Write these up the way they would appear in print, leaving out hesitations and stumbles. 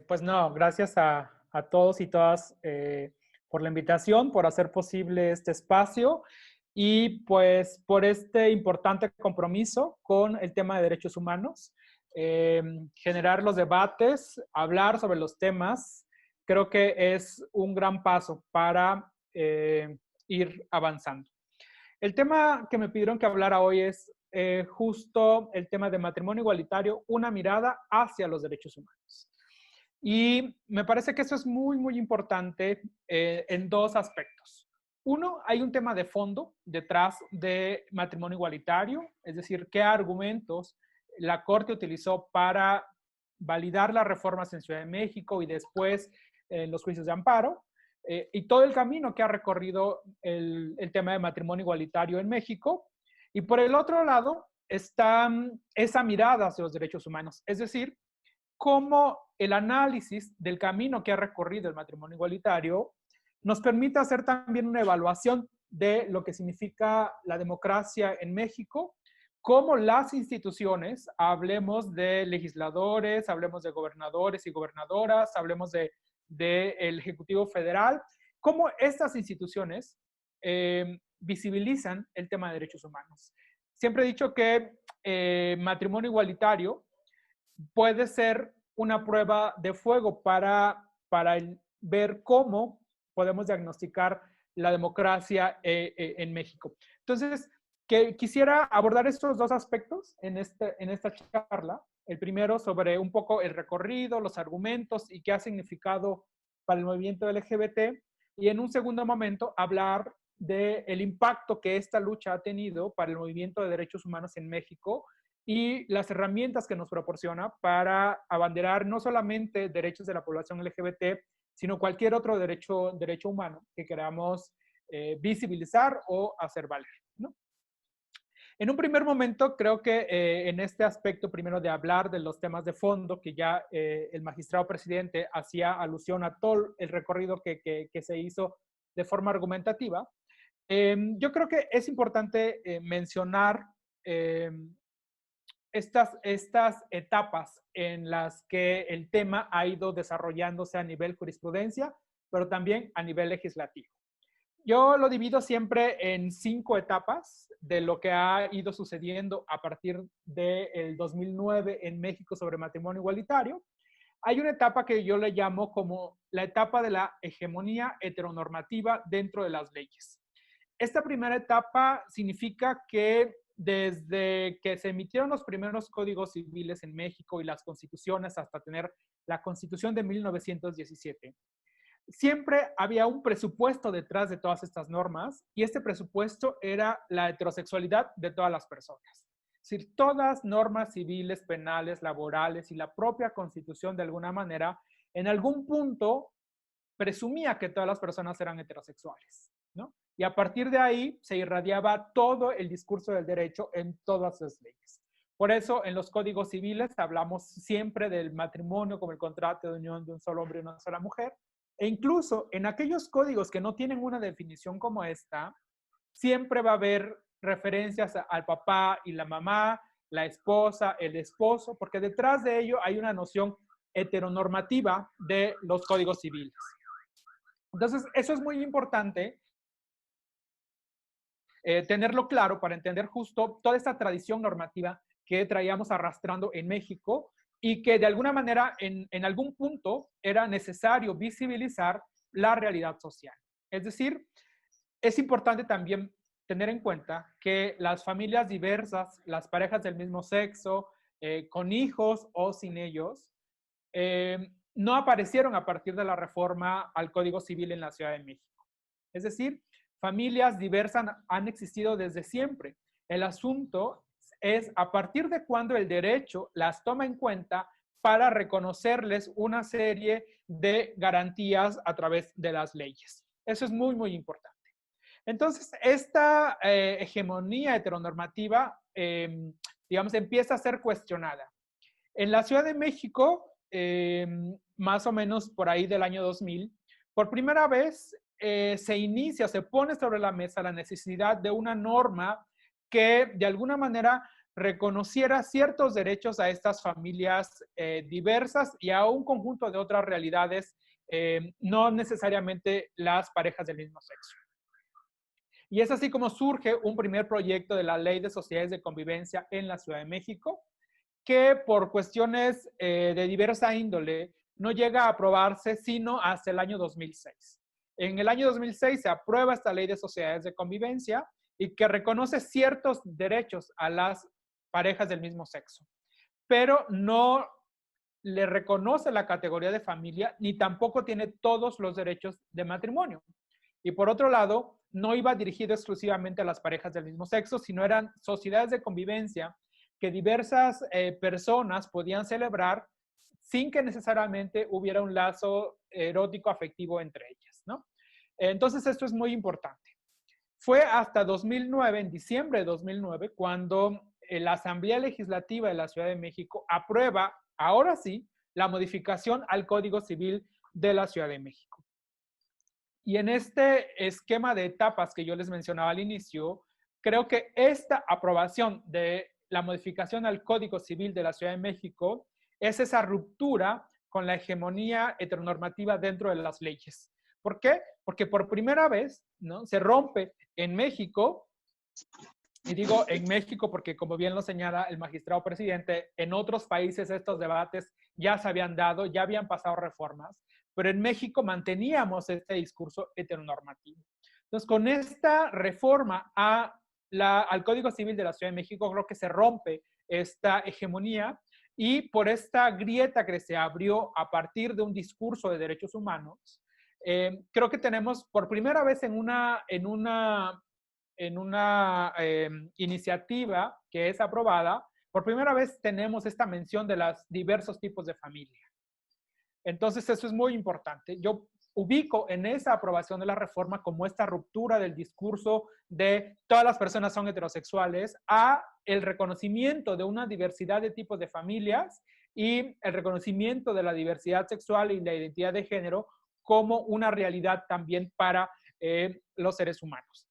Pues no, gracias a todos y todas por la invitación, por hacer posible este espacio y pues por este importante compromiso con el tema de derechos humanos. Generar los debates, hablar sobre los temas, creo que es un gran paso para ir avanzando. El tema que me pidieron que hablara hoy es justo el tema de matrimonio igualitario, una mirada hacia los derechos humanos. Y me parece que eso es muy, muy importante en dos aspectos. Uno, hay un tema de fondo detrás de matrimonio igualitario, es decir, qué argumentos la Corte utilizó para validar las reformas en Ciudad de México y después los juicios de amparo, y todo el camino que ha recorrido el tema de matrimonio igualitario en México. Y por el otro lado está esa mirada hacia los derechos humanos, es decir, cómo el análisis del camino que ha recorrido el matrimonio igualitario nos permite hacer también una evaluación de lo que significa la democracia en México, cómo las instituciones, hablemos de legisladores, hablemos de gobernadores y gobernadoras, hablemos del Ejecutivo Federal, cómo estas instituciones visibilizan el tema de derechos humanos. Siempre he dicho que matrimonio igualitario puede ser una prueba de fuego para ver cómo podemos diagnosticar la democracia en México. Entonces, quisiera abordar estos dos aspectos en esta charla. El primero sobre un poco el recorrido, los argumentos y qué ha significado para el movimiento LGBT. Y en un segundo momento hablar del impacto que esta lucha ha tenido para el movimiento de derechos humanos en México y las herramientas que nos proporciona para abanderar no solamente derechos de la población LGBT, sino cualquier otro derecho humano que queramos visibilizar o hacer valer, ¿no? En un primer momento, creo que en este aspecto, primero de hablar de los temas de fondo, que ya el magistrado presidente hacía alusión a todo el recorrido que se hizo de forma argumentativa, yo creo que es importante mencionar estas etapas en las que el tema ha ido desarrollándose a nivel jurisprudencia, pero también a nivel legislativo. Yo lo divido siempre en 5 etapas de lo que ha ido sucediendo a partir del 2009 en México sobre matrimonio igualitario. Hay una etapa que yo le llamo como la etapa de la hegemonía heteronormativa dentro de las leyes. Esta primera etapa significa que desde que se emitieron los primeros códigos civiles en México y las constituciones hasta tener la constitución de 1917, siempre había un presupuesto detrás de todas estas normas y este presupuesto era la heterosexualidad de todas las personas. Es decir, todas normas civiles, penales, laborales y la propia constitución de alguna manera, en algún punto presumía que todas las personas eran heterosexuales, ¿no? Y a partir de ahí se irradiaba todo el discurso del derecho en todas las leyes. Por eso en los códigos civiles hablamos siempre del matrimonio como el contrato de unión de un solo hombre y una sola mujer, e incluso en aquellos códigos que no tienen una definición como esta, siempre va a haber referencias al papá y la mamá, la esposa, el esposo, porque detrás de ello hay una noción heteronormativa de los códigos civiles. Entonces, eso es muy importante tenerlo claro para entender justo toda esta tradición normativa que traíamos arrastrando en México y que de alguna manera en algún punto era necesario visibilizar la realidad social. Es decir, es importante también tener en cuenta que las familias diversas, las parejas del mismo sexo, con hijos o sin ellos, no aparecieron a partir de la reforma al Código Civil en la Ciudad de México. Es decir, familias diversas han existido desde siempre. El asunto es a partir de cuándo el derecho las toma en cuenta para reconocerles una serie de garantías a través de las leyes. Eso es muy, muy importante. Entonces, esta hegemonía heteronormativa, digamos, empieza a ser cuestionada. En la Ciudad de México, más o menos por ahí del año 2000, por primera vez se pone sobre la mesa la necesidad de una norma que de alguna manera reconociera ciertos derechos a estas familias diversas y a un conjunto de otras realidades, no necesariamente las parejas del mismo sexo. Y es así como surge un primer proyecto de la Ley de Sociedades de Convivencia en la Ciudad de México, que por cuestiones de diversa índole no llega a aprobarse sino hasta el año 2006. En el año 2006 se aprueba esta Ley de Sociedades de Convivencia y que reconoce ciertos derechos a las parejas del mismo sexo, pero no le reconoce la categoría de familia ni tampoco tiene todos los derechos de matrimonio. Y por otro lado, no iba dirigido exclusivamente a las parejas del mismo sexo, sino eran sociedades de convivencia que diversas personas podían celebrar sin que necesariamente hubiera un lazo erótico afectivo entre ellas, ¿no? Entonces, esto es muy importante. Fue hasta 2009, en diciembre de 2009, cuando la Asamblea Legislativa de la Ciudad de México aprueba, ahora sí, la modificación al Código Civil de la Ciudad de México. Y en este esquema de etapas que yo les mencionaba al inicio, creo que esta aprobación de la modificación al Código Civil de la Ciudad de México es esa ruptura con la hegemonía heteronormativa dentro de las leyes. ¿Por qué? Porque por primera vez, ¿no?, se rompe en México, y digo en México porque como bien lo señala el magistrado presidente, en otros países estos debates ya se habían dado, ya habían pasado reformas, pero en México manteníamos este discurso heteronormativo. Entonces, con esta reforma al Código Civil de la Ciudad de México, creo que se rompe esta hegemonía y por esta grieta que se abrió a partir de un discurso de derechos humanos, creo que tenemos por primera vez en una iniciativa que es aprobada, por primera vez tenemos esta mención de los diversos tipos de familia. Entonces, eso es muy importante. Yo ubico en esa aprobación de la reforma como esta ruptura del discurso de todas las personas son heterosexuales a el reconocimiento de una diversidad de tipos de familias y el reconocimiento de la diversidad sexual y la identidad de género como una realidad también para los seres humanos.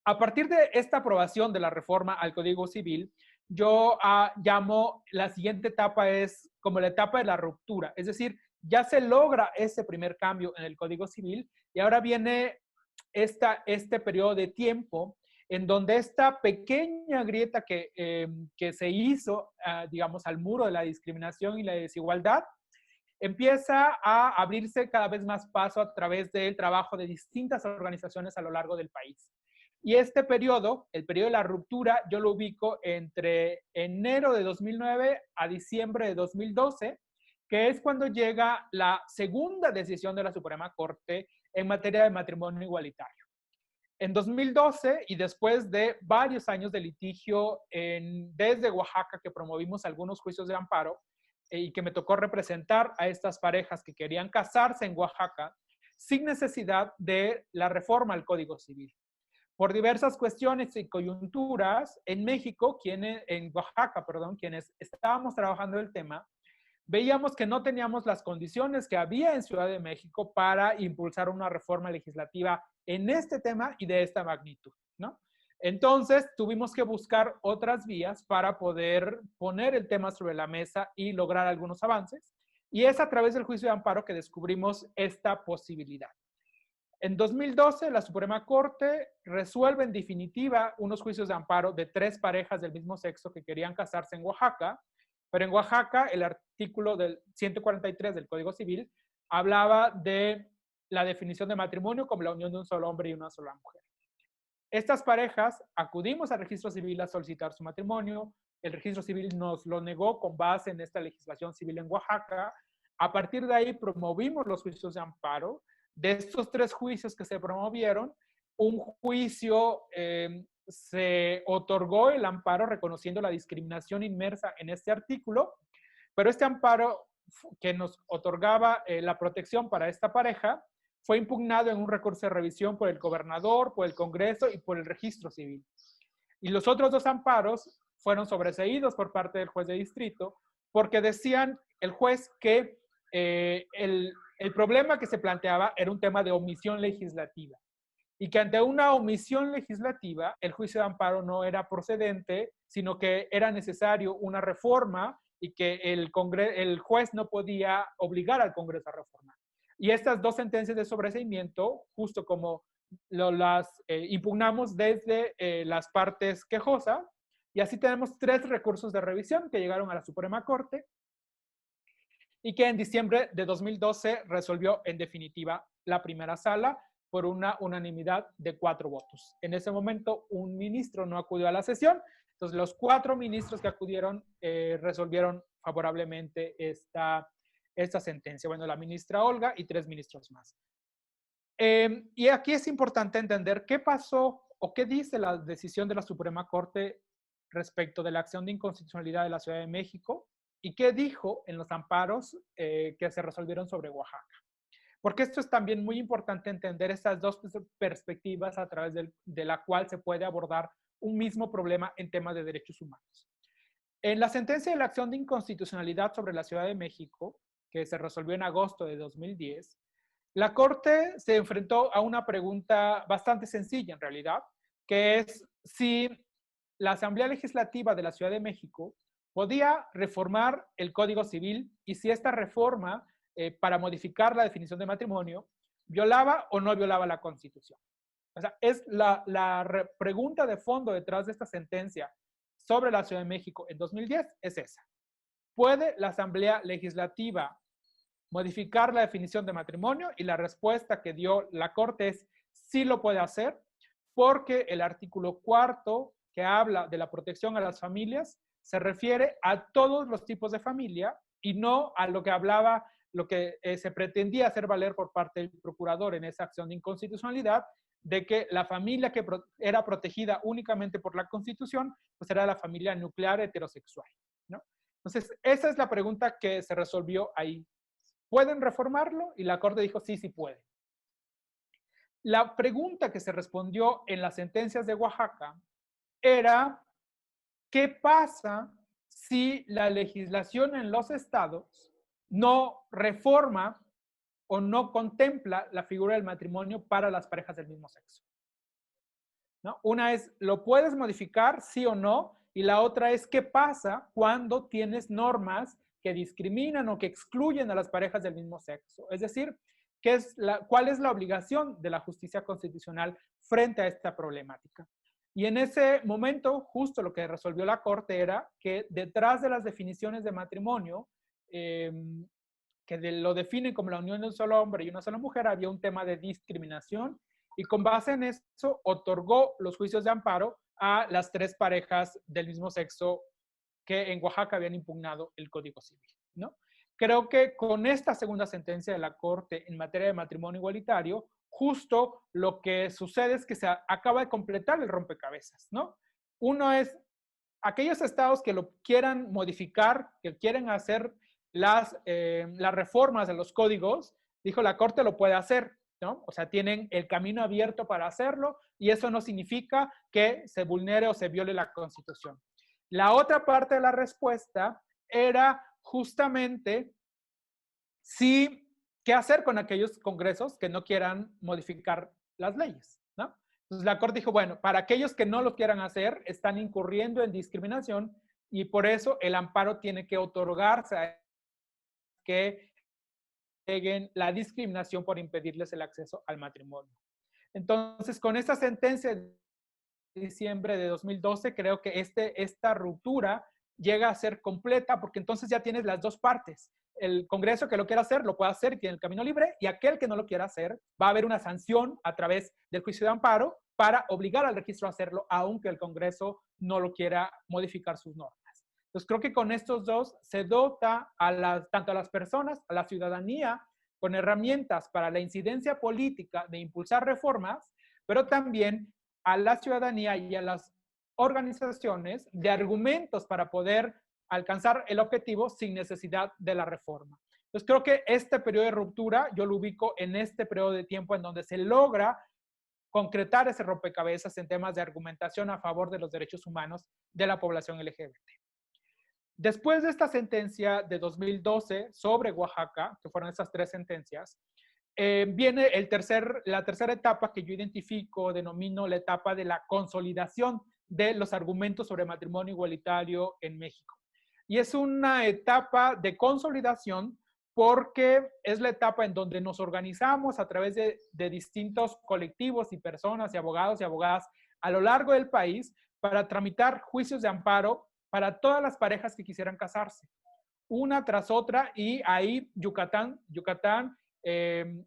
A partir de esta aprobación de la reforma al Código Civil, yo llamo la siguiente etapa es como la etapa de la ruptura, es decir, ya se logra ese primer cambio en el Código Civil y ahora viene este periodo de tiempo en donde esta pequeña grieta que se hizo, digamos, al muro de la discriminación y la desigualdad, empieza a abrirse cada vez más paso a través del trabajo de distintas organizaciones a lo largo del país. Y este periodo, el periodo de la ruptura, yo lo ubico entre enero de 2009 a diciembre de 2012, que es cuando llega la segunda decisión de la Suprema Corte en materia de matrimonio igualitario. En 2012, y después de varios años de litigio desde Oaxaca, que promovimos algunos juicios de amparo, y que me tocó representar a estas parejas que querían casarse en Oaxaca sin necesidad de la reforma al Código Civil. Por diversas cuestiones y coyunturas, en México, en Oaxaca, perdón, quienes estábamos trabajando el tema, veíamos que no teníamos las condiciones que había en Ciudad de México para impulsar una reforma legislativa en este tema y de esta magnitud, ¿no? Entonces, tuvimos que buscar otras vías para poder poner el tema sobre la mesa y lograr algunos avances. Y es a través del juicio de amparo que descubrimos esta posibilidad. En 2012, la Suprema Corte resuelve en definitiva unos juicios de amparo de 3 parejas del mismo sexo que querían casarse en Oaxaca, pero en Oaxaca el artículo del 143 del Código Civil hablaba de la definición de matrimonio como la unión de un solo hombre y una sola mujer. Estas parejas acudimos al registro civil a solicitar su matrimonio, el registro civil nos lo negó con base en esta legislación civil en Oaxaca. A partir de ahí promovimos los juicios de amparo. De estos 3 juicios que se promovieron, un juicio se otorgó el amparo reconociendo la discriminación inmersa en este artículo, pero este amparo que nos otorgaba la protección para esta pareja fue impugnado en un recurso de revisión por el gobernador, por el Congreso y por el registro civil. Y los otros 2 amparos fueron sobreseídos por parte del juez de distrito porque decían el juez que el problema que se planteaba era un tema de omisión legislativa. y que ante una omisión legislativa el juicio de amparo no era procedente, sino que era necesario una reforma y que el juez no podía obligar al Congreso a reformar. Y estas dos sentencias de sobreseimiento, justo como las impugnamos desde las partes quejosas, y así tenemos 3 recursos de revisión que llegaron a la Suprema Corte y que en diciembre de 2012 resolvió en definitiva la primera sala por una unanimidad de 4 votos. En ese momento un ministro no acudió a la sesión, entonces los 4 ministros que acudieron resolvieron favorablemente esta sentencia. Bueno, la ministra Olga y 3 ministros más. Y aquí es importante entender qué pasó o qué dice la decisión de la Suprema Corte respecto de la acción de inconstitucionalidad de la Ciudad de México y qué dijo en los amparos que se resolvieron sobre Oaxaca. Porque esto es también muy importante entender estas dos perspectivas a través de la cual se puede abordar un mismo problema en temas de derechos humanos. En la sentencia de la acción de inconstitucionalidad sobre la Ciudad de México, que se resolvió en agosto de 2010, la Corte se enfrentó a una pregunta bastante sencilla en realidad, que es si la Asamblea Legislativa de la Ciudad de México podía reformar el Código Civil y si esta reforma para modificar la definición de matrimonio violaba o no violaba la Constitución. O sea, es la pregunta de fondo detrás de esta sentencia sobre la Ciudad de México en 2010 es esa. ¿Puede la Asamblea Legislativa modificar la definición de matrimonio? Y la respuesta que dio la Corte es sí lo puede hacer porque el artículo 4 que habla de la protección a las familias se refiere a todos los tipos de familia y no a lo que hablaba, lo que se pretendía hacer valer por parte del procurador en esa acción de inconstitucionalidad, de que la familia que era protegida únicamente por la Constitución, pues era la familia nuclear heterosexual, ¿no? Entonces, esa es la pregunta que se resolvió ahí. ¿Pueden reformarlo? Y la Corte dijo, sí, sí puede. La pregunta que se respondió en las sentencias de Oaxaca era, ¿qué pasa si la legislación en los estados no reforma o no contempla la figura del matrimonio para las parejas del mismo sexo? ¿No? Una es, ¿lo puedes modificar, sí o no? Y la otra es, ¿qué pasa cuando tienes normas que discriminan o que excluyen a las parejas del mismo sexo? Es decir, ¿cuál es la obligación de la justicia constitucional frente a esta problemática? Y en ese momento, justo lo que resolvió la Corte era que detrás de las definiciones de matrimonio, que lo definen como la unión de un solo hombre y una sola mujer, había un tema de discriminación y con base en eso otorgó los juicios de amparo a las 3 parejas del mismo sexo que en Oaxaca habían impugnado el Código Civil, ¿no? Creo que con esta segunda sentencia de la Corte en materia de matrimonio igualitario, justo lo que sucede es que se acaba de completar el rompecabezas, ¿no? Uno es aquellos estados que lo quieran modificar, que quieren hacer las reformas de los códigos, dijo la Corte lo puede hacer, ¿no? O sea, tienen el camino abierto para hacerlo y eso no significa que se vulnere o se viole la Constitución. La otra parte de la respuesta era justamente qué hacer con aquellos congresos que no quieran modificar las leyes, ¿no? Entonces la Corte dijo, bueno, para aquellos que no lo quieran hacer, están incurriendo en discriminación y por eso el amparo tiene que otorgarse a que nieguen la discriminación por impedirles el acceso al matrimonio. Entonces, con esta sentencia de diciembre de 2012, creo que esta ruptura llega a ser completa porque entonces ya tienes las dos partes. El Congreso que lo quiera hacer, lo puede hacer y tiene el camino libre, y aquel que no lo quiera hacer, va a haber una sanción a través del juicio de amparo para obligar al registro a hacerlo, aunque el Congreso no lo quiera modificar sus normas. Entonces, creo que con estos dos se dota tanto a las personas, a la ciudadanía, con herramientas para la incidencia política de impulsar reformas, pero también a la ciudadanía y a las organizaciones de argumentos para poder alcanzar el objetivo sin necesidad de la reforma. Entonces, creo que este periodo de ruptura yo lo ubico en este periodo de tiempo en donde se logra concretar ese rompecabezas en temas de argumentación a favor de los derechos humanos de la población LGBT. Después de esta sentencia de 2012 sobre Oaxaca, que fueron estas 3 sentencias, viene la tercera etapa que yo identifico, denomino la etapa de la consolidación de los argumentos sobre matrimonio igualitario en México. Y es una etapa de consolidación porque es la etapa en donde nos organizamos a través de distintos colectivos y personas y abogados y abogadas a lo largo del país para tramitar juicios de amparo para todas las parejas que quisieran casarse, una tras otra, y ahí Yucatán,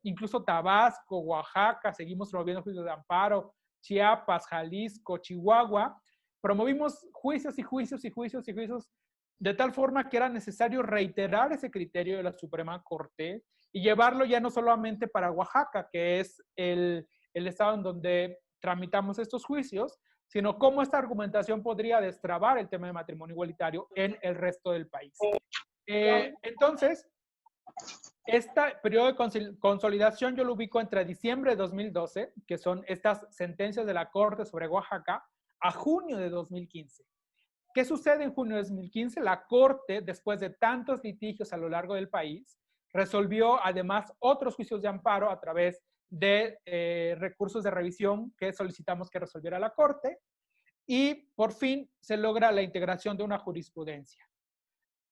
incluso Tabasco, Oaxaca, seguimos promoviendo juicios de amparo, Chiapas, Jalisco, Chihuahua, promovimos juicios y juicios y juicios y juicios de tal forma que era necesario reiterar ese criterio de la Suprema Corte y llevarlo ya no solamente para Oaxaca, que es el estado en donde tramitamos estos juicios, sino cómo esta argumentación podría destrabar el tema de matrimonio igualitario en el resto del país. Entonces, este periodo de consolidación yo lo ubico entre diciembre de 2012, que son estas sentencias de la Corte sobre Oaxaca, a junio de 2015. ¿Qué sucede en junio de 2015? La Corte, después de tantos litigios a lo largo del país, resolvió además otros juicios de amparo a través de recursos de revisión que solicitamos que resolviera la Corte, y por fin se logra la integración de una jurisprudencia.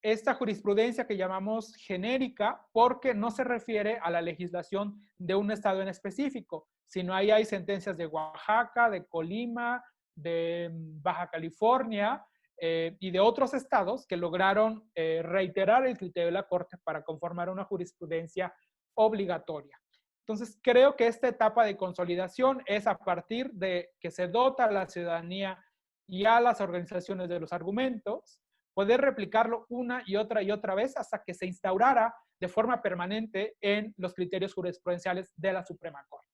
Esta jurisprudencia que llamamos genérica porque no se refiere a la legislación de un estado en específico, sino ahí hay sentencias de Oaxaca, de Colima, de Baja California, y de otros estados que lograron reiterar el criterio de la Corte para conformar una jurisprudencia obligatoria. Entonces, creo que esta etapa de consolidación es a partir de que se dota a la ciudadanía y a las organizaciones de los argumentos, poder replicarlo una y otra vez hasta que se instaurara de forma permanente en los criterios jurisprudenciales de la Suprema Corte.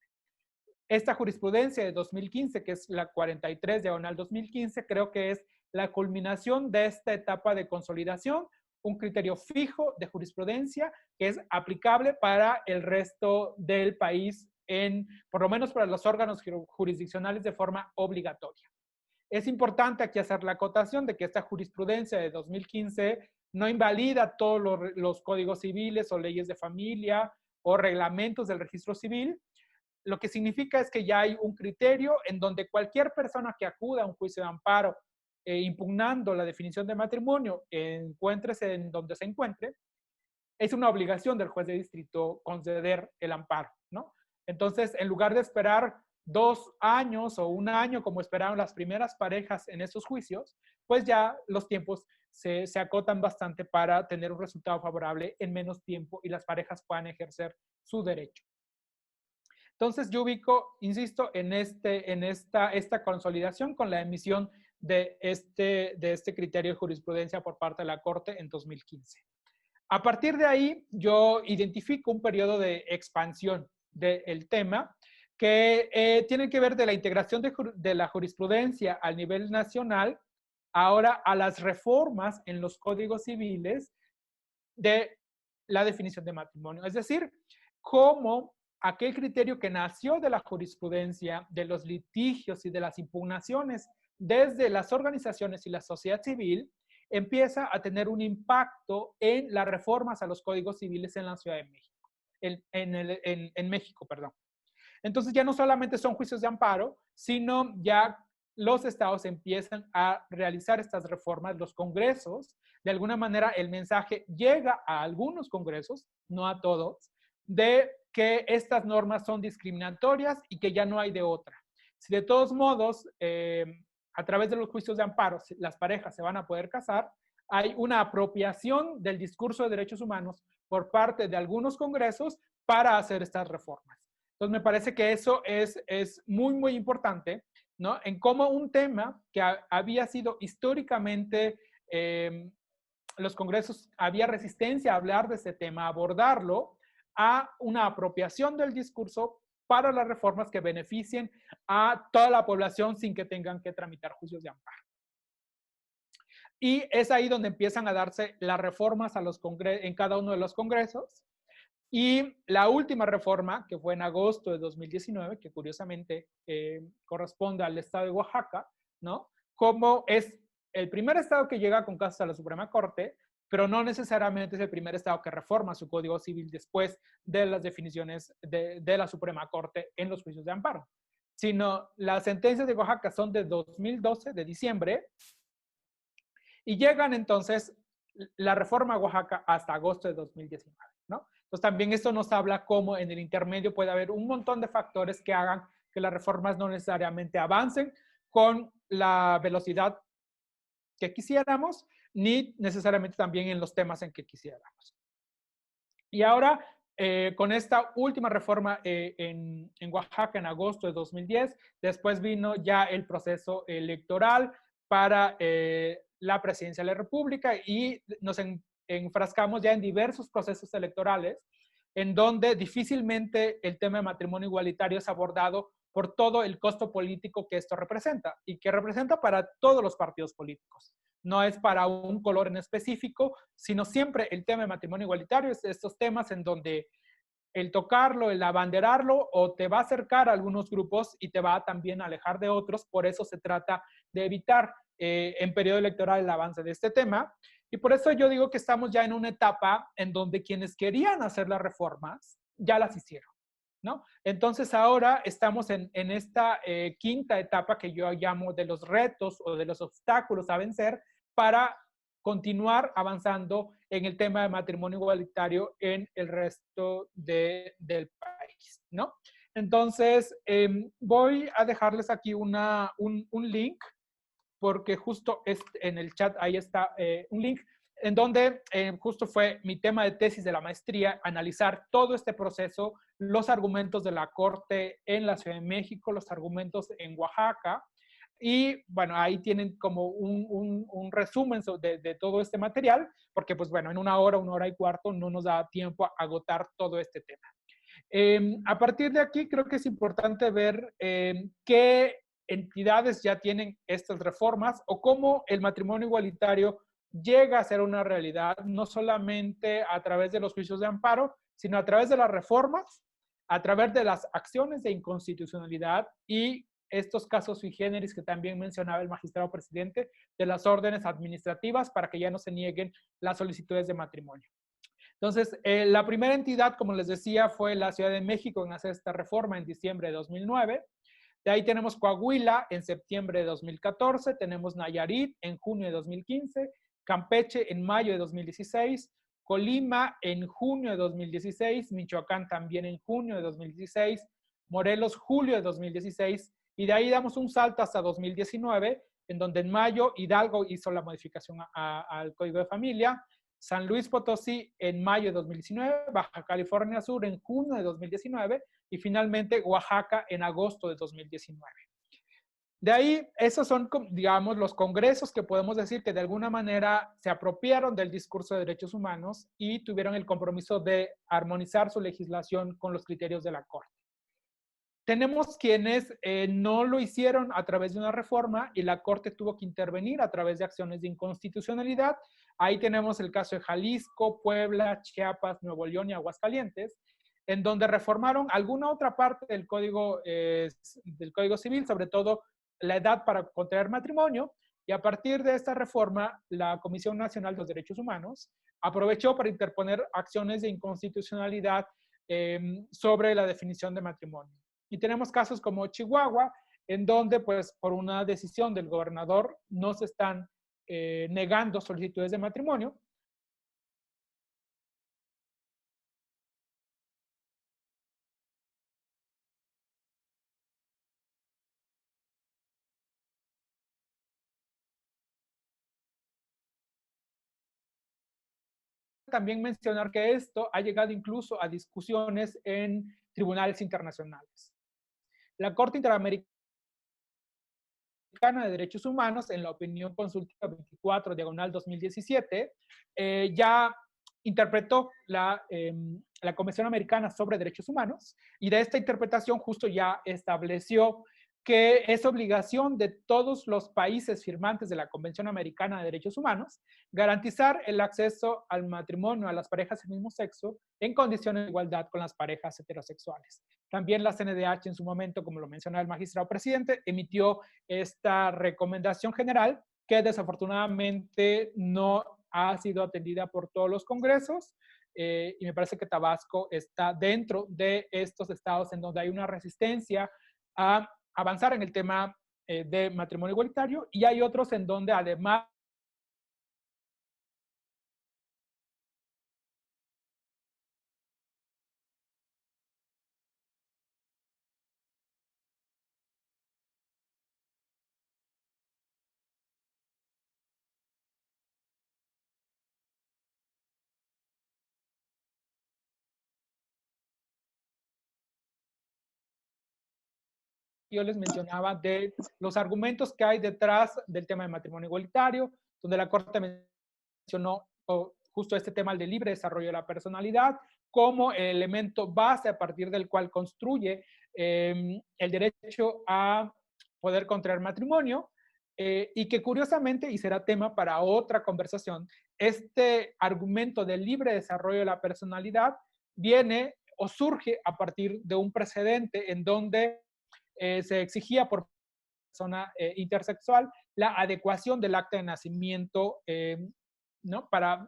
Esta jurisprudencia de 2015, que es la 43/2015, creo que es la culminación de esta etapa de consolidación, un criterio fijo de jurisprudencia que es aplicable para el resto del país, por lo menos para los órganos jurisdiccionales de forma obligatoria. Es importante aquí hacer la acotación de que esta jurisprudencia de 2015 no invalida todos los códigos civiles o leyes de familia o reglamentos del registro civil. Lo que significa es que ya hay un criterio en donde cualquier persona que acuda a un juicio de amparo impugnando la definición de matrimonio, encuéntrese en donde se encuentre, es una obligación del juez de distrito conceder el amparo, ¿no? Entonces, en lugar de esperar 2 años o 1 año, como esperaron las primeras parejas en esos juicios, pues ya los tiempos se acotan bastante para tener un resultado favorable en menos tiempo y las parejas puedan ejercer su derecho. Entonces, yo ubico, insisto, en esta consolidación con la emisión de este criterio de jurisprudencia por parte de la Corte en 2015. A partir de ahí, yo identifico un periodo de expansión del tema que tiene que ver de la integración de la jurisprudencia al nivel nacional, ahora a las reformas en los códigos civiles de la definición de matrimonio. Es decir, cómo aquel criterio que nació de la jurisprudencia, de los litigios y de las impugnaciones desde las organizaciones y la sociedad civil, empieza a tener un impacto en las reformas a los códigos civiles en la Ciudad de México, en México, perdón. Entonces ya no solamente son juicios de amparo, sino ya los estados empiezan a realizar estas reformas, los congresos, de alguna manera el mensaje llega a algunos congresos, no a todos, de que estas normas son discriminatorias y que ya no hay de otra. Si de todos modos, a través de los juicios de amparo, las parejas se van a poder casar, hay una apropiación del discurso de derechos humanos por parte de algunos congresos para hacer estas reformas. Entonces, me parece que eso es muy, muy importante, ¿no? En cómo un tema que había sido históricamente, los congresos, había resistencia a hablar de ese tema, abordarlo, a una apropiación del discurso para las reformas que beneficien a toda la población sin que tengan que tramitar juicios de amparo. Y es ahí donde empiezan a darse las reformas en cada uno de los congresos. Y la última reforma, que fue en agosto de 2019, que curiosamente corresponde al estado de Oaxaca, ¿no? Como es el primer estado que llega con casos a la Suprema Corte, pero no necesariamente es el primer estado que reforma su Código Civil después de las definiciones de la Suprema Corte en los juicios de amparo, sino las sentencias de Oaxaca son de 2012, de diciembre, y llegan entonces la reforma a Oaxaca hasta agosto de 2019, ¿no? Entonces también esto nos habla cómo en el intermedio puede haber un montón de factores que hagan que las reformas no necesariamente avancen con la velocidad que quisiéramos, ni necesariamente también en los temas en que quisiéramos. Y ahora, con esta última reforma en Oaxaca en agosto de 2010, después vino ya el proceso electoral para la presidencia de la República y nos enfrascamos ya en diversos procesos electorales en donde difícilmente el tema de matrimonio igualitario es abordado por todo el costo político que esto representa y que representa para todos los partidos políticos. No es para un color en específico, sino siempre el tema de matrimonio igualitario es estos temas en donde el tocarlo, el abanderarlo, o te va a acercar a algunos grupos y te va también a alejar de otros. Por eso se trata de evitar en periodo electoral el avance de este tema. Y por eso yo digo que estamos ya en una etapa en donde quienes querían hacer las reformas ya las hicieron, ¿no? Entonces ahora estamos en esta quinta etapa que yo llamo de los retos o de los obstáculos a vencer para continuar avanzando en el tema de matrimonio igualitario en el resto del país, ¿no? Entonces, voy a dejarles aquí un link, porque justo en el chat ahí está un link en donde justo fue mi tema de tesis de la maestría, analizar todo este proceso, los argumentos de la Corte en la Ciudad de México, los argumentos en Oaxaca, y bueno, ahí tienen como un resumen de todo este material, porque pues bueno, en una hora y cuarto no nos da tiempo a agotar todo este tema. A partir de aquí creo que es importante ver qué entidades ya tienen estas reformas o cómo el matrimonio igualitario llega a ser una realidad, no solamente a través de los juicios de amparo, sino a través de las reformas, a través de las acciones de inconstitucionalidad y estos casos sui generis que también mencionaba el magistrado presidente, de las órdenes administrativas para que ya no se nieguen las solicitudes de matrimonio. Entonces, la primera entidad, como les decía, fue la Ciudad de México en hacer esta reforma en diciembre de 2009. De ahí tenemos Coahuila en septiembre de 2014, tenemos Nayarit en junio de 2015, Campeche en mayo de 2016, Colima en junio de 2016, Michoacán también en junio de 2016, Morelos julio de 2016, y de ahí damos un salto hasta 2019, en donde en mayo Hidalgo hizo la modificación al Código de Familia, San Luis Potosí en mayo de 2019, Baja California Sur en junio de 2019 y finalmente Oaxaca en agosto de 2019. De ahí, esos son, digamos, los congresos que podemos decir que de alguna manera se apropiaron del discurso de derechos humanos y tuvieron el compromiso de armonizar su legislación con los criterios de la Corte. Tenemos quienes no lo hicieron a través de una reforma y la Corte tuvo que intervenir a través de acciones de inconstitucionalidad. Ahí tenemos el caso de Jalisco, Puebla, Chiapas, Nuevo León y Aguascalientes, en donde reformaron alguna otra parte del Código Civil, sobre todo la edad para contraer matrimonio, y a partir de esta reforma, la Comisión Nacional de los Derechos Humanos aprovechó para interponer acciones de inconstitucionalidad sobre la definición de matrimonio. Y tenemos casos como Chihuahua, en donde, pues, por una decisión del gobernador, no se están negando solicitudes de matrimonio. También mencionar que esto ha llegado incluso a discusiones en tribunales internacionales. La Corte Interamericana de Derechos Humanos, en la opinión consultiva 24/2017, ya interpretó la Convención Americana sobre Derechos Humanos y de esta interpretación justo ya estableció que es obligación de todos los países firmantes de la Convención Americana de Derechos Humanos garantizar el acceso al matrimonio a las parejas del mismo sexo en condiciones de igualdad con las parejas heterosexuales. También la CNDH en su momento, como lo mencionaba el magistrado presidente, emitió esta recomendación general que desafortunadamente no ha sido atendida por todos los congresos, y me parece que Tabasco está dentro de estos estados en donde hay una resistencia a avanzar en el tema de matrimonio igualitario, y hay otros en donde además yo les mencionaba de los argumentos que hay detrás del tema de matrimonio igualitario, donde la Corte mencionó justo este tema del libre desarrollo de la personalidad como el elemento base a partir del cual construye el derecho a poder contraer matrimonio, y que curiosamente, y será tema para otra conversación, este argumento del libre desarrollo de la personalidad viene o surge a partir de un precedente en donde se exigía por persona intersexual la adecuación del acta de nacimiento, ¿no? Para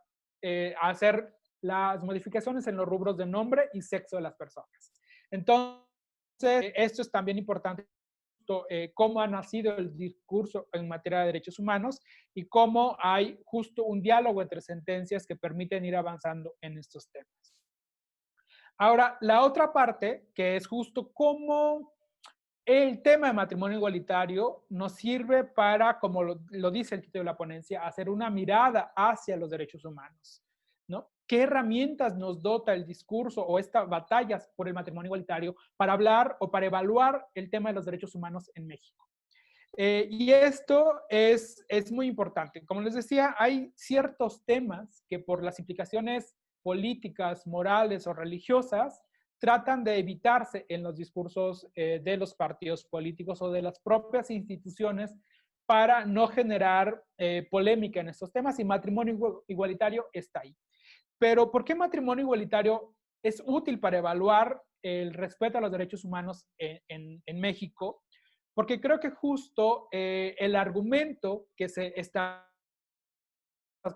hacer las modificaciones en los rubros de nombre y sexo de las personas. Entonces, esto es también importante, cómo ha nacido el discurso en materia de derechos humanos y cómo hay justo un diálogo entre sentencias que permiten ir avanzando en estos temas. Ahora, la otra parte, que es justo cómo el tema de matrimonio igualitario nos sirve para, como lo dice el título de la ponencia, hacer una mirada hacia los derechos humanos, ¿no? ¿Qué herramientas nos dota el discurso o estas batallas por el matrimonio igualitario para hablar o para evaluar el tema de los derechos humanos en México? Y esto es muy importante. Como les decía, hay ciertos temas que por las implicaciones políticas, morales o religiosas tratan de evitarse en los discursos de los partidos políticos o de las propias instituciones para no generar polémica en estos temas, y matrimonio igualitario está ahí. Pero ¿por qué matrimonio igualitario es útil para evaluar el respeto a los derechos humanos en México? Porque creo que justo el argumento que se está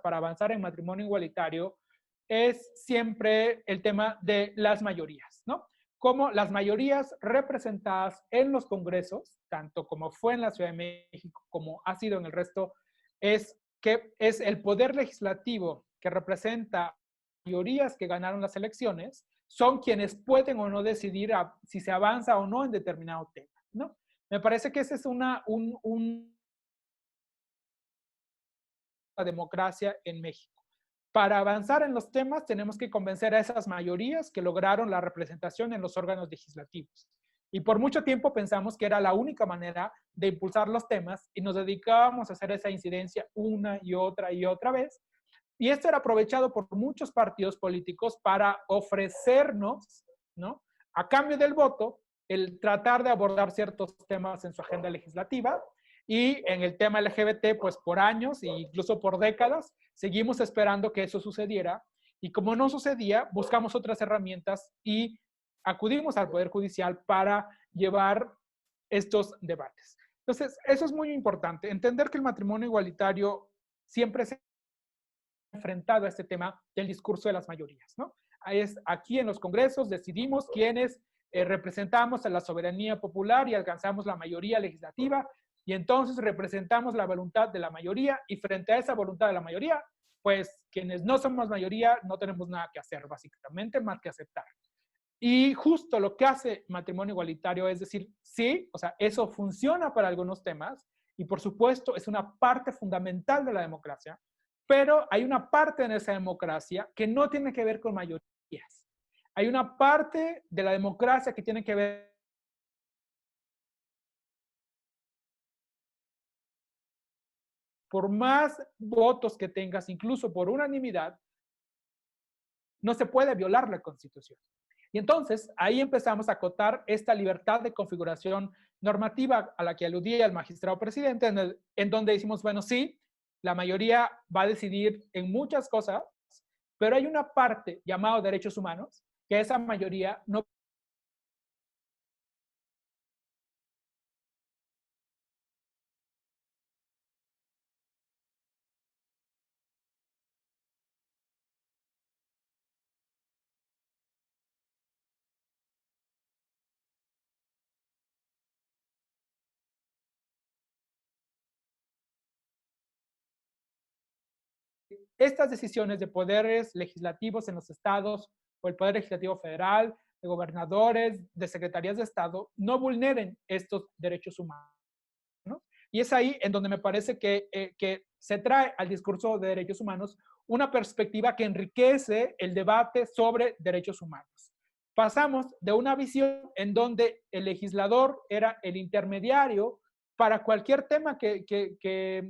para avanzar en matrimonio igualitario es siempre el tema de las mayorías, ¿no? Como las mayorías representadas en los congresos, tanto como fue en la Ciudad de México como ha sido en el resto, es que es el poder legislativo que representa mayorías que ganaron las elecciones, son quienes pueden o no decidir si se avanza o no en determinado tema, ¿no? Me parece que esa es una democracia en México. Para avanzar en los temas tenemos que convencer a esas mayorías que lograron la representación en los órganos legislativos. Y por mucho tiempo pensamos que era la única manera de impulsar los temas y nos dedicábamos a hacer esa incidencia una y otra vez. Y esto era aprovechado por muchos partidos políticos para ofrecernos, ¿no? A cambio del voto, el tratar de abordar ciertos temas en su agenda legislativa. Y en el tema LGBT, pues por años e incluso por décadas, seguimos esperando que eso sucediera. Y como no sucedía, buscamos otras herramientas y acudimos al Poder Judicial para llevar estos debates. Entonces, eso es muy importante, entender que el matrimonio igualitario siempre se ha enfrentado a este tema del discurso de las mayorías, ¿no? Es aquí en los congresos decidimos quiénes representamos a la soberanía popular y alcanzamos la mayoría legislativa, y entonces representamos la voluntad de la mayoría, y frente a esa voluntad de la mayoría, pues quienes no somos mayoría no tenemos nada que hacer, básicamente, más que aceptar. Y justo lo que hace matrimonio igualitario es decir, sí, o sea, eso funciona para algunos temas, y por supuesto es una parte fundamental de la democracia, pero hay una parte en esa democracia que no tiene que ver con mayorías. Hay una parte de la democracia que tiene que ver, por más votos que tengas, incluso por unanimidad, no se puede violar la Constitución. Y entonces ahí empezamos a acotar esta libertad de configuración normativa a la que aludía el magistrado presidente, en donde decimos, bueno, sí, la mayoría va a decidir en muchas cosas, pero hay una parte llamada derechos humanos que esa mayoría no estas decisiones de poderes legislativos en los estados o el Poder Legislativo Federal, de gobernadores, de secretarías de Estado, no vulneren estos derechos humanos. Y es ahí en donde me parece que se trae al discurso de derechos humanos una perspectiva que enriquece el debate sobre derechos humanos. Pasamos de una visión en donde el legislador era el intermediario para cualquier tema que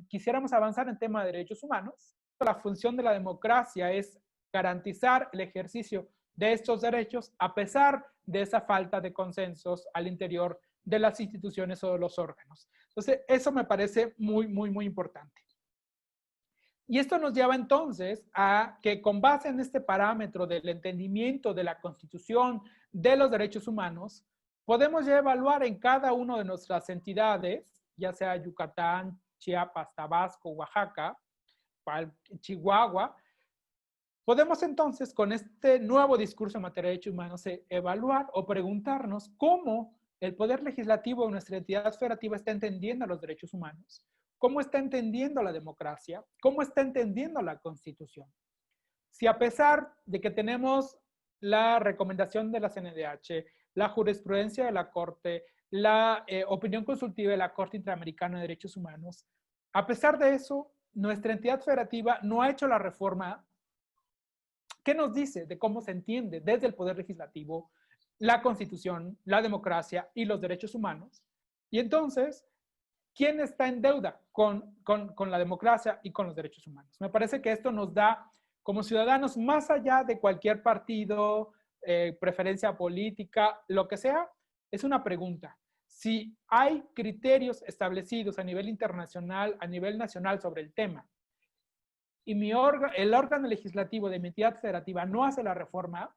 quisiéramos avanzar en tema de derechos humanos. La función de la democracia es garantizar el ejercicio de estos derechos a pesar de esa falta de consensos al interior de las instituciones o de los órganos. Entonces, eso me parece muy, muy, muy importante. Y esto nos lleva entonces a que con base en este parámetro del entendimiento de la Constitución, de los derechos humanos, podemos ya evaluar en cada una de nuestras entidades, ya sea Yucatán, Chiapas, Tabasco, Oaxaca, Chihuahua, podemos entonces con este nuevo discurso en materia de derechos humanos evaluar o preguntarnos cómo el Poder Legislativo de nuestra entidad federativa está entendiendo los derechos humanos, cómo está entendiendo la democracia, cómo está entendiendo la Constitución. Si a pesar de que tenemos la recomendación de la CNDH, la jurisprudencia de la Corte, la opinión consultiva de la Corte Interamericana de Derechos Humanos, a pesar de eso, nuestra entidad federativa no ha hecho la reforma. ¿Qué nos dice de cómo se entiende desde el Poder Legislativo la Constitución, la democracia y los derechos humanos? Y entonces, ¿quién está en deuda con la democracia y con los derechos humanos? Me parece que esto nos da, como ciudadanos, más allá de cualquier partido, preferencia política, lo que sea, es una pregunta. Si hay criterios establecidos a nivel internacional, a nivel nacional sobre el tema, y el órgano legislativo de mi entidad federativa no hace la reforma,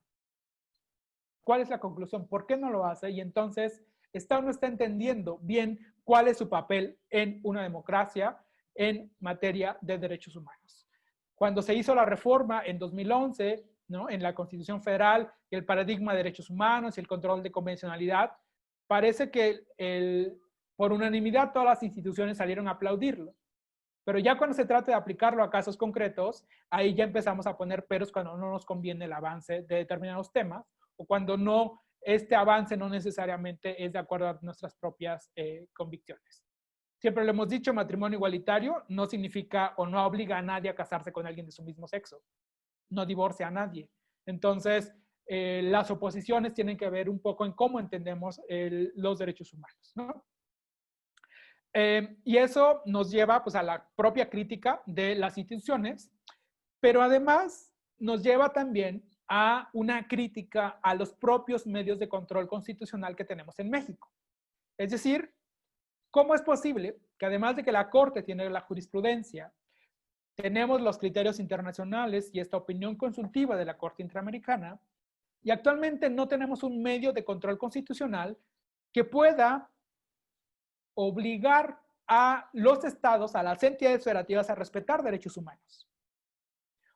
¿cuál es la conclusión? ¿Por qué no lo hace? Y entonces, ¿está o no está entendiendo bien cuál es su papel en una democracia en materia de derechos humanos? Cuando se hizo la reforma en 2011, ¿no?, en la Constitución Federal, el paradigma de derechos humanos y el control de convencionalidad, parece que por unanimidad todas las instituciones salieron a aplaudirlo. Pero ya cuando se trata de aplicarlo a casos concretos, ahí ya empezamos a poner peros cuando no nos conviene el avance de determinados temas o cuando no, este avance no necesariamente es de acuerdo a nuestras propias convicciones. Siempre lo hemos dicho, matrimonio igualitario no significa o no obliga a nadie a casarse con alguien de su mismo sexo. No divorcia a nadie. Entonces, las oposiciones tienen que ver un poco en cómo entendemos los derechos humanos, ¿no? Y eso nos lleva pues, a la propia crítica de las instituciones, pero además nos lleva también a una crítica a los propios medios de control constitucional que tenemos en México. Es decir, ¿cómo es posible que además de que la Corte tiene la jurisprudencia, tenemos los criterios internacionales y esta opinión consultiva de la Corte Interamericana, y actualmente no tenemos un medio de control constitucional que pueda obligar a los estados, a las entidades federativas a respetar derechos humanos?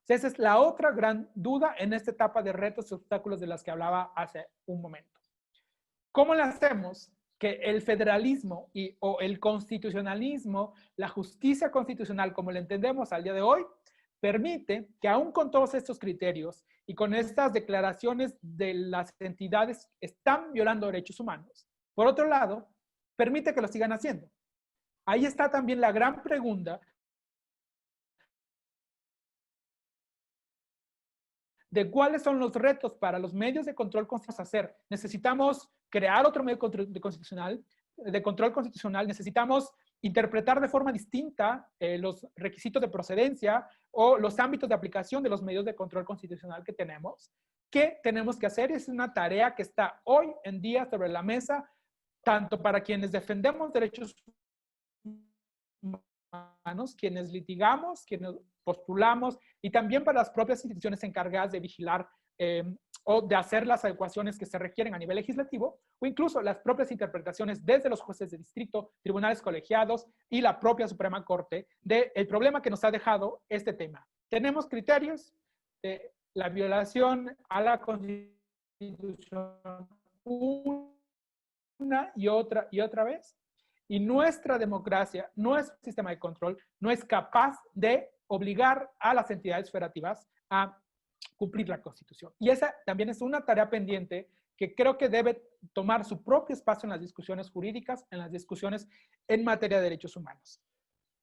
O sea, esa es la otra gran duda en esta etapa de retos y obstáculos de las que hablaba hace un momento. ¿Cómo le hacemos que el federalismo o el constitucionalismo, la justicia constitucional como la entendemos al día de hoy, permite que aún con todos estos criterios y con estas declaraciones de las entidades que están violando derechos humanos, por otro lado, permite que lo sigan haciendo? Ahí está también la gran pregunta de cuáles son los retos para los medios de control constitucional hacer. Necesitamos crear otro medio de control constitucional, necesitamos interpretar de forma distinta los requisitos de procedencia o los ámbitos de aplicación de los medios de control constitucional que tenemos. ¿Qué tenemos que hacer? Es una tarea que está hoy en día sobre la mesa, tanto para quienes defendemos derechos humanos, quienes litigamos, quienes postulamos, y también para las propias instituciones encargadas de vigilar o de hacer las adecuaciones que se requieren a nivel legislativo, o incluso las propias interpretaciones desde los jueces de distrito, tribunales colegiados y la propia Suprema Corte del problema que nos ha dejado este tema. Tenemos criterios de la violación a la Constitución una y otra vez, Y nuestra democracia, nuestro sistema de control, no es capaz de obligar a las entidades federativas a cumplir la Constitución. Y esa también es una tarea pendiente que creo que debe tomar su propio espacio en las discusiones jurídicas, en las discusiones en materia de derechos humanos.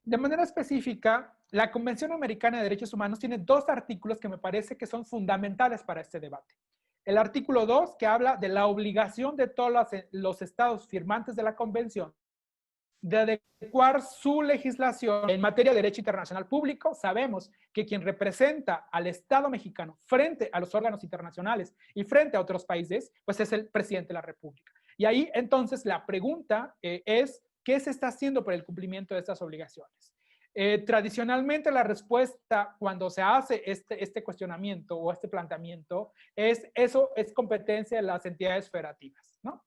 De manera específica, la Convención Americana de Derechos Humanos tiene dos artículos que me parece que son fundamentales para este debate. El artículo 2, que habla de la obligación de todos los estados firmantes de la Convención de adecuar su legislación en materia de derecho internacional público. Sabemos que quien representa al Estado mexicano frente a los órganos internacionales y frente a otros países, pues es el presidente de la República. Y ahí entonces la pregunta es, ¿qué se está haciendo por el cumplimiento de estas obligaciones? Tradicionalmente la respuesta cuando se hace este cuestionamiento o este planteamiento es, eso es competencia de las entidades federativas, ¿no?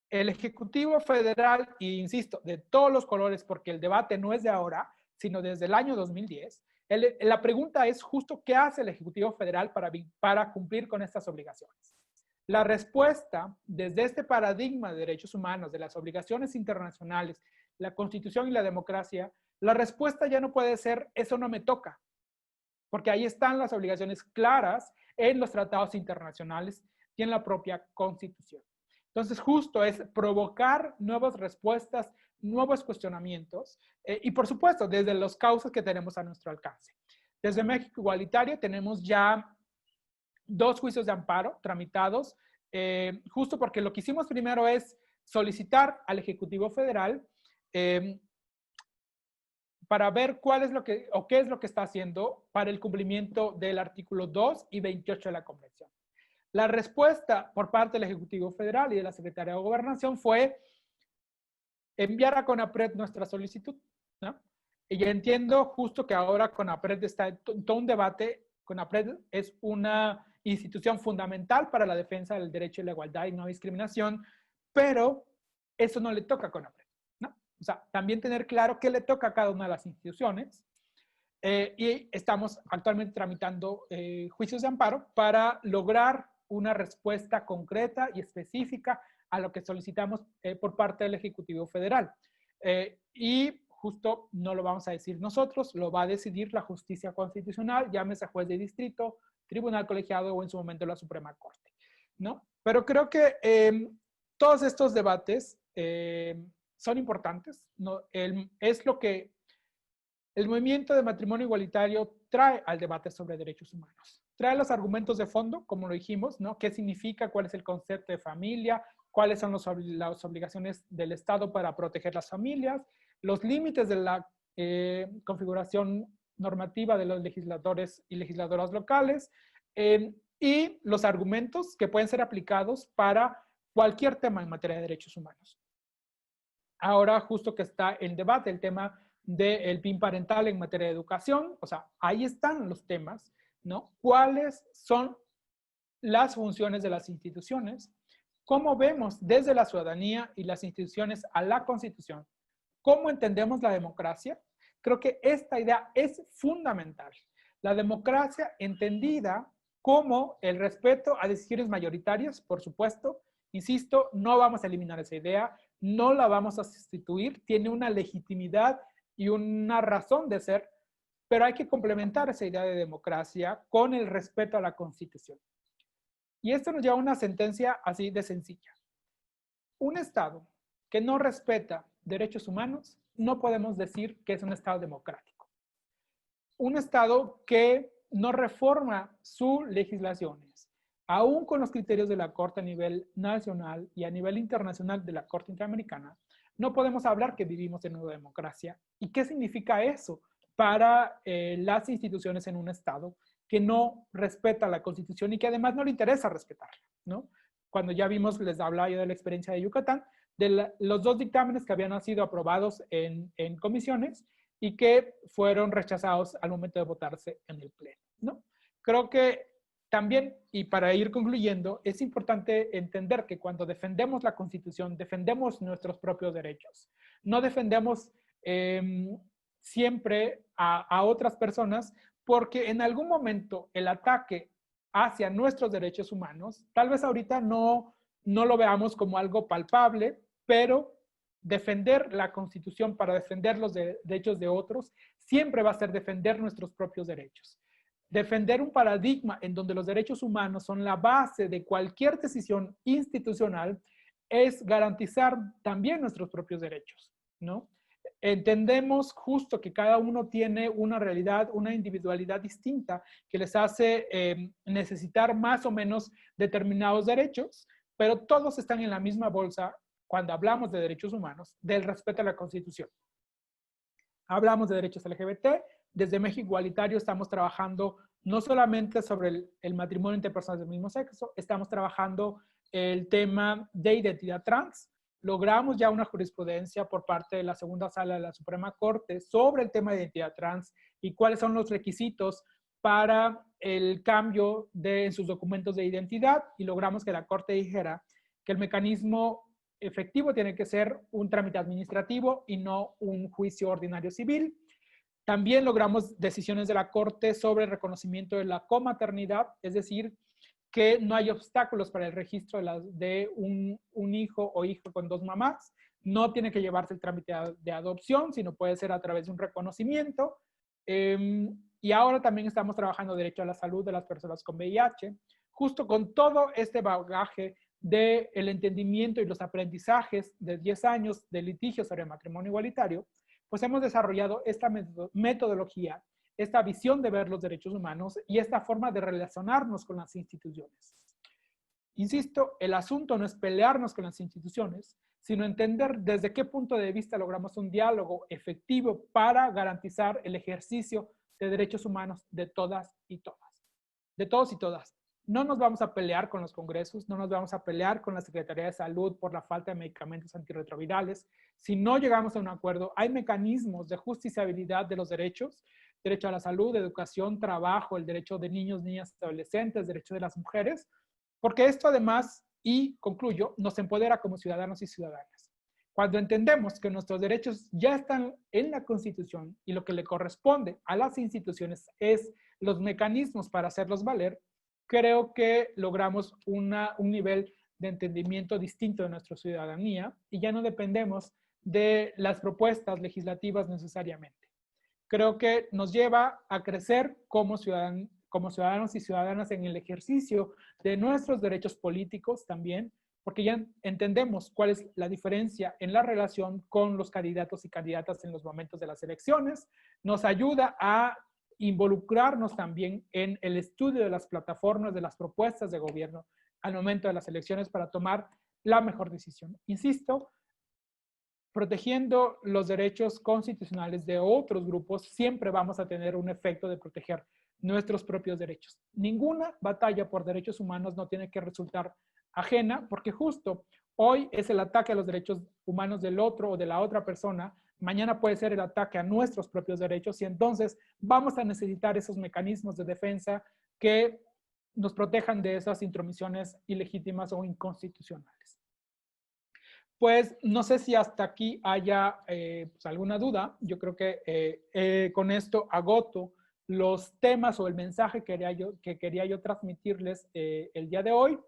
El Ejecutivo Federal, e insisto, de todos los colores, porque el debate no es de ahora, sino desde el año 2010, la pregunta es justo qué hace el Ejecutivo Federal para cumplir con estas obligaciones. La respuesta desde este paradigma de derechos humanos, de las obligaciones internacionales, la Constitución y la democracia, la respuesta ya no puede ser, eso no me toca, porque ahí están las obligaciones claras en los tratados internacionales y en la propia Constitución. Entonces, justo es provocar nuevas respuestas, nuevos cuestionamientos y, por supuesto, desde los causas que tenemos a nuestro alcance. Desde México Igualitario tenemos ya 2 juicios de amparo tramitados, justo porque lo que hicimos primero es solicitar al Ejecutivo Federal para ver cuál es lo que, o qué es lo que está haciendo para el cumplimiento del artículo 2 y 28 de la Convención. La respuesta por parte del Ejecutivo Federal y de la Secretaría de Gobernación fue enviar a CONAPRED nuestra solicitud, ¿no? Y ya entiendo justo que ahora CONAPRED está en todo un debate. CONAPRED es una institución fundamental para la defensa del derecho y la igualdad y no discriminación, pero eso no le toca a CONAPRED, ¿no? O sea, también tener claro qué le toca a cada una de las instituciones. Y estamos actualmente tramitando juicios de amparo para lograr una respuesta concreta y específica a lo que solicitamos por parte del Ejecutivo Federal. Y justo no lo vamos a decir nosotros, lo va a decidir la justicia constitucional, llámese juez de distrito, tribunal colegiado o en su momento la Suprema Corte, ¿no? Pero creo que todos estos debates son importantes, ¿no? Es lo que el movimiento de matrimonio igualitario trae al debate sobre derechos humanos. Trae los argumentos de fondo, como lo dijimos, ¿no? ¿Qué significa? ¿Cuál es el concepto de familia? ¿Cuáles son las obligaciones del Estado para proteger las familias? Los límites de la configuración normativa de los legisladores y legisladoras locales y los argumentos que pueden ser aplicados para cualquier tema en materia de derechos humanos. Ahora justo que está el debate, el tema del PIN parental en materia de educación, o sea, ahí están los temas, ¿no? ¿Cuáles son las funciones de las instituciones? ¿Cómo vemos desde la ciudadanía y las instituciones a la Constitución? ¿Cómo entendemos la democracia? Creo que esta idea es fundamental. La democracia entendida como el respeto a decisiones mayoritarias, por supuesto. Insisto, no vamos a eliminar esa idea, no la vamos a sustituir, tiene una legitimidad y una razón de ser, pero hay que complementar esa idea de democracia con el respeto a la Constitución. Y esto nos lleva a una sentencia así de sencilla. Un Estado que no respeta derechos humanos, no podemos decir que es un Estado democrático. Un Estado que no reforma sus legislaciones, aún con los criterios de la Corte a nivel nacional y a nivel internacional de la Corte Interamericana, no podemos hablar que vivimos en una democracia. ¿Y qué significa eso para las instituciones en un Estado que no respeta la Constitución y que además no le interesa respetarla, ¿no? Cuando ya vimos, les hablaba yo de la experiencia de Yucatán, de los 2 dictámenes que habían sido aprobados en comisiones y que fueron rechazados al momento de votarse en el Pleno, ¿no? Creo que también, y para ir concluyendo, es importante entender que cuando defendemos la Constitución, defendemos nuestros propios derechos. No defendemos siempre a otras personas porque en algún momento el ataque hacia nuestros derechos humanos, tal vez ahorita no lo veamos como algo palpable, pero defender la Constitución para defender los derechos de otros siempre va a ser defender nuestros propios derechos. Defender un paradigma en donde los derechos humanos son la base de cualquier decisión institucional es garantizar también nuestros propios derechos, ¿no? Entendemos justo que cada uno tiene una realidad, una individualidad distinta que les hace necesitar más o menos determinados derechos, pero todos están en la misma bolsa cuando hablamos de derechos humanos, del respeto a la Constitución. Hablamos de derechos LGBT, desde México Igualitario estamos trabajando no solamente sobre el matrimonio entre personas del mismo sexo, estamos trabajando el tema de identidad trans. Logramos ya una jurisprudencia por parte de la segunda sala de la Suprema Corte sobre el tema de identidad trans y cuáles son los requisitos para el cambio en sus documentos de identidad, y logramos que la Corte dijera que el mecanismo efectivo tiene que ser un trámite administrativo y no un juicio ordinario civil. También logramos decisiones de la Corte sobre el reconocimiento de la comaternidad, es decir, que no hay obstáculos para el registro de un hijo o hija con dos mamás. No tiene que llevarse el trámite de adopción, sino puede ser a través de un reconocimiento. Y ahora también estamos trabajando derecho a la salud de las personas con VIH, justo con todo este bagaje del entendimiento y los aprendizajes de 10 años de litigio sobre el matrimonio igualitario, pues hemos desarrollado esta metodología, esta visión de ver los derechos humanos y esta forma de relacionarnos con las instituciones. Insisto, el asunto no es pelearnos con las instituciones, sino entender desde qué punto de vista logramos un diálogo efectivo para garantizar el ejercicio de derechos humanos de todas y todas. De todos y todas. No nos vamos a pelear con los congresos, no nos vamos a pelear con la Secretaría de Salud por la falta de medicamentos antirretrovirales. Si no llegamos a un acuerdo, hay mecanismos de justiciabilidad de los derechos, derecho a la salud, educación, trabajo, el derecho de niños, niñas, adolescentes, derecho de las mujeres, porque esto además, y concluyo, nos empodera como ciudadanos y ciudadanas. Cuando entendemos que nuestros derechos ya están en la Constitución y lo que le corresponde a las instituciones es los mecanismos para hacerlos valer, creo que logramos un nivel de entendimiento distinto de nuestra ciudadanía y ya no dependemos de las propuestas legislativas necesariamente. Creo que nos lleva a crecer como ciudadanos y ciudadanas en el ejercicio de nuestros derechos políticos también, porque ya entendemos cuál es la diferencia en la relación con los candidatos y candidatas en los momentos de las elecciones. Nos ayuda a involucrarnos también en el estudio de las plataformas, de las propuestas de gobierno al momento de las elecciones para tomar la mejor decisión. Insisto, protegiendo los derechos constitucionales de otros grupos, siempre vamos a tener un efecto de proteger nuestros propios derechos. Ninguna batalla por derechos humanos no tiene que resultar ajena, porque justo hoy es el ataque a los derechos humanos del otro o de la otra persona, mañana puede ser el ataque a nuestros propios derechos y entonces vamos a necesitar esos mecanismos de defensa que nos protejan de esas intromisiones ilegítimas o inconstitucionales. Pues no sé si hasta aquí haya pues alguna duda. Yo creo que con esto agoto los temas o el mensaje que quería yo transmitirles el día de hoy.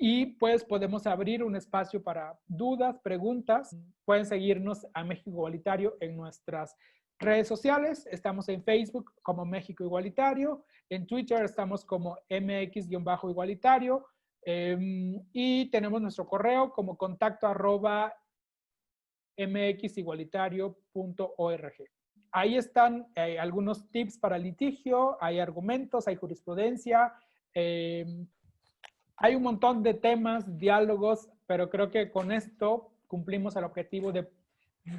Y pues podemos abrir un espacio para dudas, preguntas. Pueden seguirnos a México Igualitario en nuestras redes sociales. Estamos en Facebook como México Igualitario. En Twitter estamos como MX-Igualitario. Y tenemos nuestro correo como contacto@mxigualitario.org. Ahí están algunos tips para litigio, hay argumentos, hay jurisprudencia, hay un montón de temas, diálogos, pero creo que con esto cumplimos el objetivo de,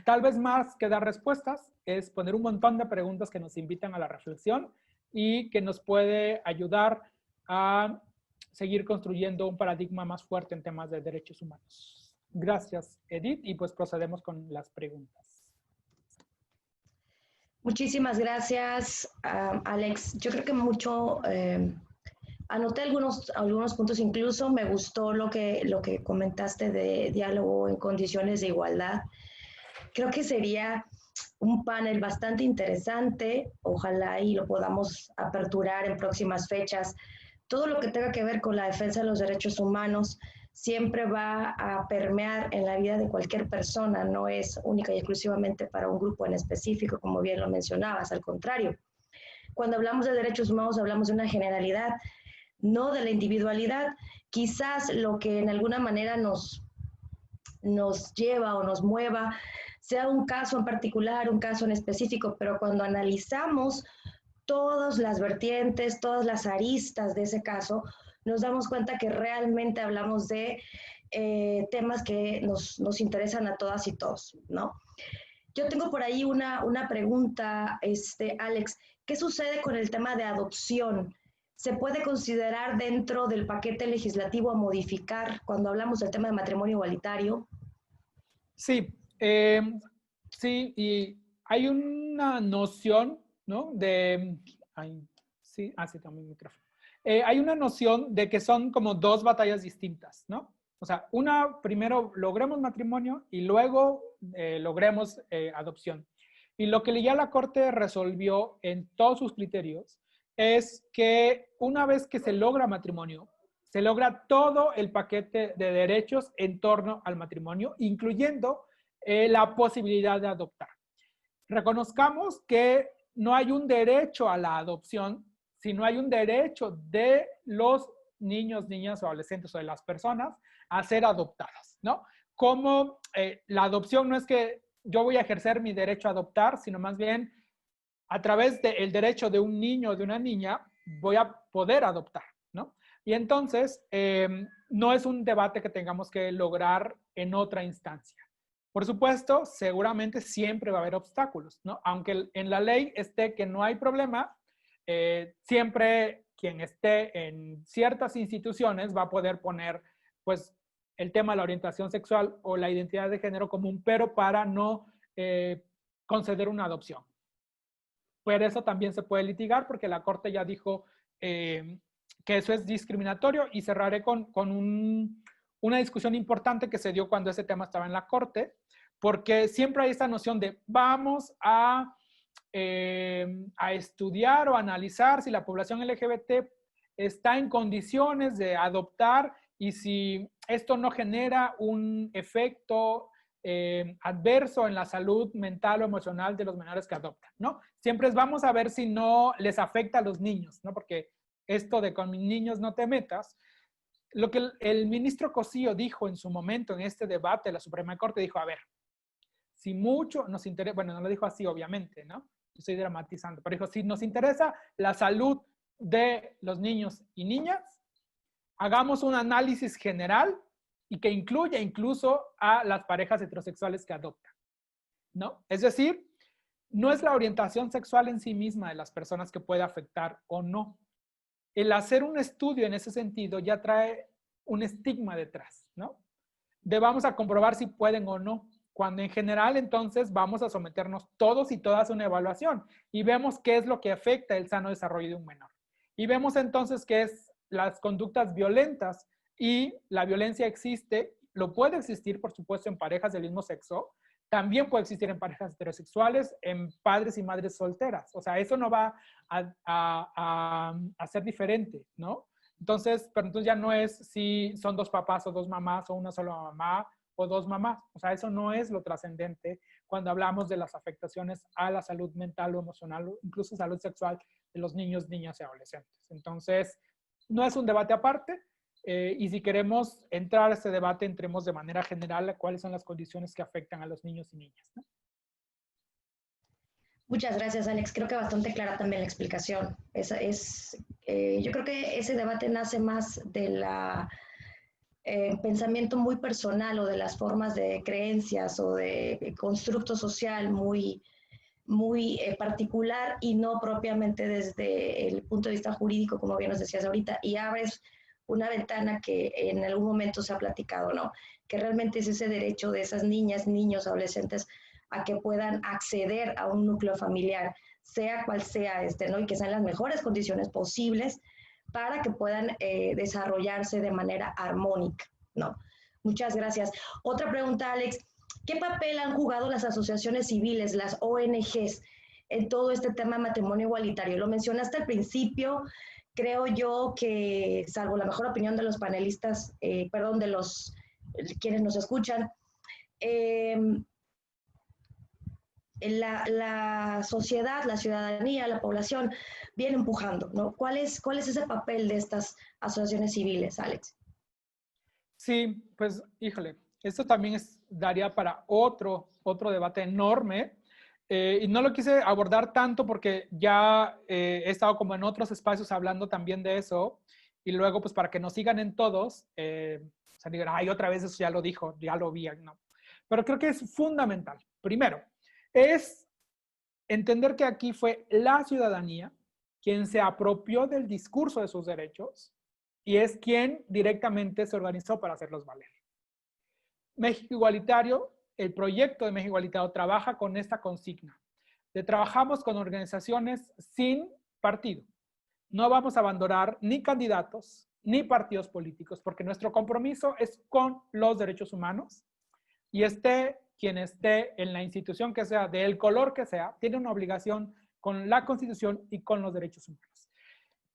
tal vez más que dar respuestas, es poner un montón de preguntas que nos invitan a la reflexión y que nos puede ayudar a seguir construyendo un paradigma más fuerte en temas de derechos humanos. Gracias, Edith, y pues procedemos con las preguntas. Muchísimas gracias, Alex. Yo creo que mucho, anoté algunos puntos, incluso me gustó lo que comentaste de diálogo en condiciones de igualdad. Creo que sería un panel bastante interesante, ojalá y lo podamos aperturar en próximas fechas. Todo lo que tenga que ver con la defensa de los derechos humanos, siempre va a permear en la vida de cualquier persona, no es única y exclusivamente para un grupo en específico, como bien lo mencionabas, al contrario. Cuando hablamos de derechos humanos hablamos de una generalidad, no de la individualidad. Quizás lo que en alguna manera nos lleva o nos mueva sea un caso en particular, un caso en específico, pero cuando analizamos todas las vertientes, todas las aristas de ese caso, nos damos cuenta que realmente hablamos de temas que nos interesan a todas y todos, ¿no? Yo tengo por ahí una pregunta, Alex. ¿Qué sucede con el tema de adopción? ¿Se puede considerar dentro del paquete legislativo a modificar cuando hablamos del tema de matrimonio igualitario? Sí, sí, y hay una noción, ¿no? Sí, también micrófono. Hay una noción de que son como dos batallas distintas, ¿no? O sea, primero logremos matrimonio y luego logremos adopción. Y lo que ya la Corte resolvió en todos sus criterios es que una vez que se logra matrimonio, se logra todo el paquete de derechos en torno al matrimonio, incluyendo la posibilidad de adoptar. Reconozcamos que no hay un derecho a la adopción, sino hay un derecho de los niños, niñas o adolescentes o de las personas a ser adoptadas, ¿no? Como la adopción no es que yo voy a ejercer mi derecho a adoptar, sino más bien a través del derecho de un niño o de una niña voy a poder adoptar, ¿no? Y entonces, no es un debate que tengamos que lograr en otra instancia. Por supuesto, seguramente siempre va a haber obstáculos, ¿no? Aunque en la ley esté que no hay problema, siempre quien esté en ciertas instituciones va a poder poner, pues, el tema de la orientación sexual o la identidad de género como un pero para no conceder una adopción. Pero eso también se puede litigar porque la Corte ya dijo que eso es discriminatorio, y cerraré con una discusión importante que se dio cuando ese tema estaba en la Corte, porque siempre hay esta noción de vamos a estudiar o analizar si la población LGBT está en condiciones de adoptar y si esto no genera un efecto adverso en la salud mental o emocional de los menores que adoptan, ¿no? Siempre vamos a ver si no les afecta a los niños, ¿no? Porque esto de con mis niños no te metas, lo que el ministro Cosío dijo en su momento en este debate de la Suprema Corte, dijo, a ver, si mucho nos interesa, bueno, no lo dijo así obviamente, ¿no? Estoy dramatizando, pero dijo, si nos interesa la salud de los niños y niñas, hagamos un análisis general y que incluya incluso a las parejas heterosexuales que adoptan, ¿no? Es decir, no es la orientación sexual en sí misma de las personas que puede afectar o no. El hacer un estudio en ese sentido ya trae un estigma detrás, ¿no? Vamos a comprobar si pueden o no, cuando en general entonces vamos a someternos todos y todas a una evaluación y vemos qué es lo que afecta el sano desarrollo de un menor. Y vemos entonces qué es las conductas violentas, y la violencia existe, lo puede existir por supuesto en parejas del mismo sexo, también puede existir en parejas heterosexuales, en padres y madres solteras. O sea, eso no va a ser diferente, ¿no? Entonces, pero entonces ya no es si son dos papás o dos mamás o una sola mamá o dos mamás. O sea, eso no es lo trascendente cuando hablamos de las afectaciones a la salud mental o emocional, o incluso salud sexual de los niños, niñas y adolescentes. Entonces, no es un debate aparte, y si queremos entrar a ese debate, entremos de manera general a cuáles son las condiciones que afectan a los niños y niñas, ¿no? Muchas gracias, Alex. Creo que bastante clara también la explicación. Yo creo que ese debate nace más del pensamiento muy personal o de las formas de creencias o de constructo social muy particular, y no propiamente desde el punto de vista jurídico, como bien nos decías ahorita, y abres una ventana que en algún momento se ha platicado, ¿no? Que realmente es ese derecho de esas niñas, niños, adolescentes a que puedan acceder a un núcleo familiar, sea cual sea ¿no? Y que sean las mejores condiciones posibles para que puedan desarrollarse de manera armónica, ¿no? Muchas gracias. Otra pregunta, Alex. ¿Qué papel han jugado las asociaciones civiles, las ONGs, en todo este tema de matrimonio igualitario? Lo mencionaste al principio, creo yo que, salvo la mejor opinión de los panelistas, perdón, de los quienes nos escuchan, la sociedad, la ciudadanía, la población viene empujando, ¿no? ¿Cuál es ese papel de estas asociaciones civiles, Alex? Sí, pues, híjole, esto también daría para otro debate enorme. Y no lo quise abordar tanto porque ya he estado como en otros espacios hablando también de eso. Y luego, pues para que nos sigan en todos, o sea, digan, ay, otra vez eso ya lo dijo, ya lo vi, no. Pero creo que es fundamental. Primero, es entender que aquí fue la ciudadanía quien se apropió del discurso de sus derechos y es quien directamente se organizó para hacerlos valer. México Igualitario, el proyecto de México Igualitario trabaja con esta consigna. Trabajamos con organizaciones sin partido. No vamos a abandonar ni candidatos ni partidos políticos, porque nuestro compromiso es con los derechos humanos y quien esté en la institución que sea, del color que sea, tiene una obligación con la Constitución y con los derechos humanos.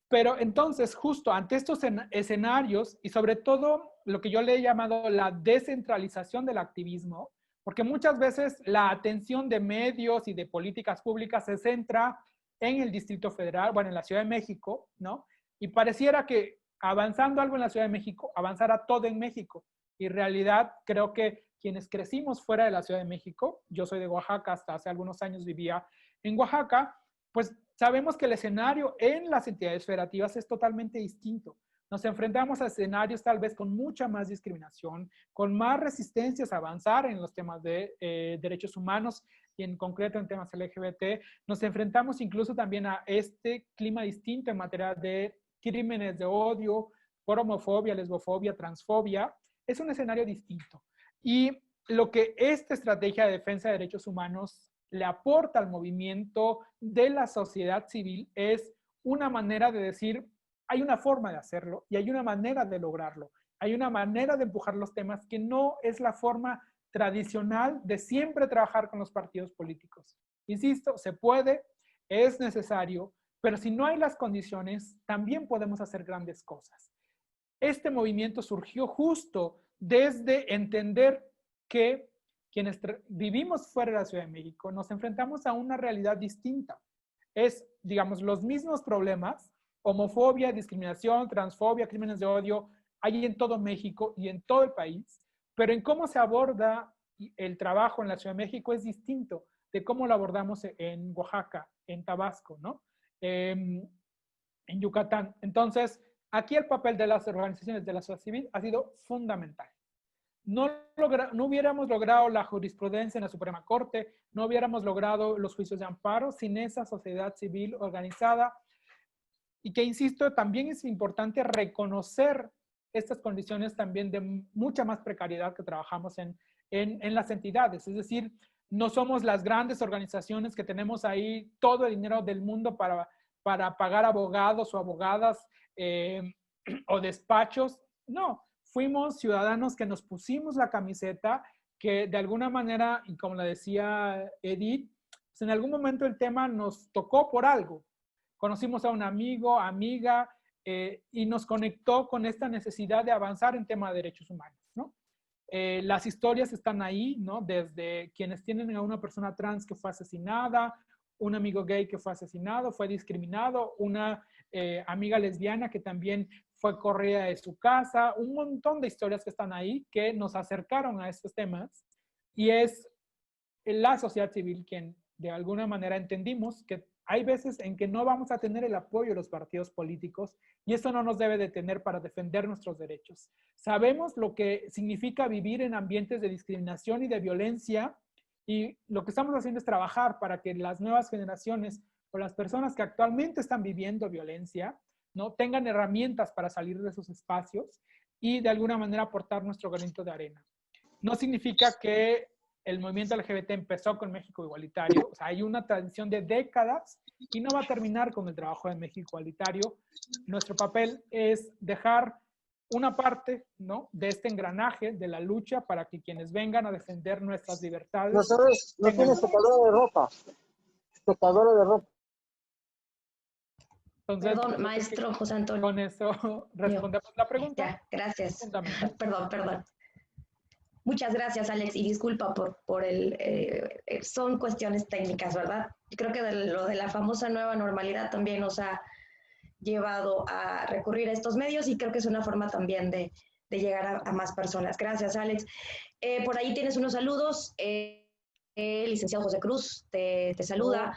Pero entonces, justo ante estos escenarios y sobre todo lo que yo le he llamado la descentralización del activismo, porque muchas veces la atención de medios y de políticas públicas se centra en el Distrito Federal, bueno, en la Ciudad de México, ¿no? Y pareciera que avanzando algo en la Ciudad de México, avanzara todo en México. Y en realidad creo que quienes crecimos fuera de la Ciudad de México, yo soy de Oaxaca, hasta hace algunos años vivía en Oaxaca, pues sabemos que el escenario en las entidades federativas es totalmente distinto. Nos enfrentamos a escenarios tal vez con mucha más discriminación, con más resistencias a avanzar en los temas de derechos humanos y en concreto en temas LGBT. Nos enfrentamos incluso también a este clima distinto en materia de crímenes de odio, por homofobia, lesbofobia, transfobia. Es un escenario distinto. Y lo que esta estrategia de defensa de derechos humanos le aporta al movimiento de la sociedad civil es una manera de decir, hay una forma de hacerlo y hay una manera de lograrlo. Hay una manera de empujar los temas que no es la forma tradicional de siempre trabajar con los partidos políticos. Insisto, se puede, es necesario, pero si no hay las condiciones, también podemos hacer grandes cosas. Este movimiento surgió justo desde entender que quienes vivimos fuera de la Ciudad de México nos enfrentamos a una realidad distinta. Es, digamos, los mismos problemas, homofobia, discriminación, transfobia, crímenes de odio, hay en todo México y en todo el país, pero en cómo se aborda el trabajo en la Ciudad de México es distinto de cómo lo abordamos en Oaxaca, en Tabasco, ¿no? En Yucatán. Entonces, aquí el papel de las organizaciones de la sociedad civil ha sido fundamental. No hubiéramos logrado la jurisprudencia en la Suprema Corte, no hubiéramos logrado los juicios de amparo sin esa sociedad civil organizada. Y que, insisto, también es importante reconocer estas condiciones también de mucha más precariedad que trabajamos en las entidades. Es decir, no somos las grandes organizaciones que tenemos ahí todo el dinero del mundo para pagar abogados o abogadas o despachos. No, fuimos ciudadanos que nos pusimos la camiseta, que de alguna manera, y como le decía Edith, pues en algún momento el tema nos tocó por algo. Conocimos a un amigo, amiga, y nos conectó con esta necesidad de avanzar en tema de derechos humanos, ¿no? Las historias están ahí, ¿no? Desde quienes tienen a una persona trans que fue asesinada, un amigo gay que fue asesinado, fue discriminado, una amiga lesbiana que también fue corrida de su casa, un montón de historias que están ahí que nos acercaron a estos temas y es la sociedad civil quien de alguna manera entendimos que hay veces en que no vamos a tener el apoyo de los partidos políticos y eso no nos debe detener para defender nuestros derechos. Sabemos lo que significa vivir en ambientes de discriminación y de violencia y lo que estamos haciendo es trabajar para que las nuevas generaciones o las personas que actualmente están viviendo violencia, ¿no? tengan herramientas para salir de esos espacios y de alguna manera aportar nuestro granito de arena. No significa que el movimiento LGBT empezó con México Igualitario, o sea, hay una tradición de décadas y no va a terminar con el trabajo de México Igualitario. Nuestro papel es dejar una parte, ¿no? de este engranaje de la lucha para que quienes vengan a defender nuestras libertades... No sabes, no tienes secadora de ropa. Secadora de ropa. Entonces, Perdón, maestro José Antonio. con eso respondemos la pregunta. Ya, gracias. Fundamental. Perdón. Muchas gracias, Alex, y disculpa por son cuestiones técnicas, ¿verdad? Yo creo que lo de la famosa nueva normalidad también nos ha llevado a recurrir a estos medios y creo que es una forma también de llegar a más personas. Gracias, Alex. Por ahí tienes unos saludos. Licenciado José Cruz te saluda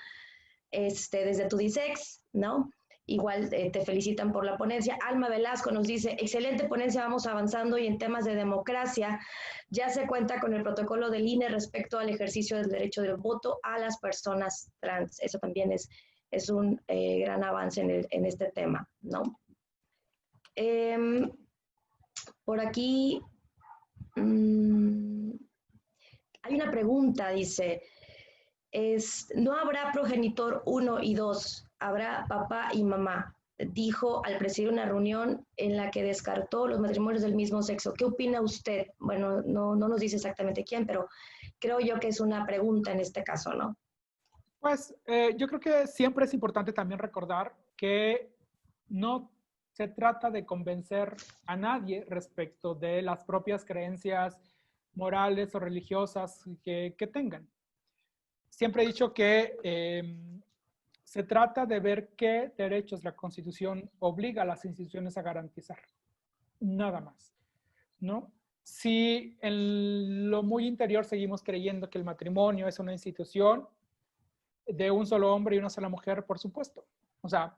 desde tu DISEX, ¿no? Igual te felicitan por la ponencia. Alma Velasco nos dice, excelente ponencia, vamos avanzando y en temas de democracia ya se cuenta con el protocolo del INE respecto al ejercicio del derecho del voto a las personas trans. Eso también es un gran avance en este tema, ¿no? Por aquí hay una pregunta, dice, no habrá progenitor 1 y 2, habrá papá y mamá, dijo al presidir una reunión en la que descartó los matrimonios del mismo sexo. ¿Qué opina usted? Bueno, no nos dice exactamente quién, pero creo yo que es una pregunta en este caso, ¿no? Pues yo creo que siempre es importante también recordar que no se trata de convencer a nadie respecto de las propias creencias morales o religiosas que tengan. Siempre he dicho que se trata de ver qué derechos la Constitución obliga a las instituciones a garantizar. Nada más, ¿no? Si en lo muy interior seguimos creyendo que el matrimonio es una institución de un solo hombre y una sola mujer, por supuesto. O sea,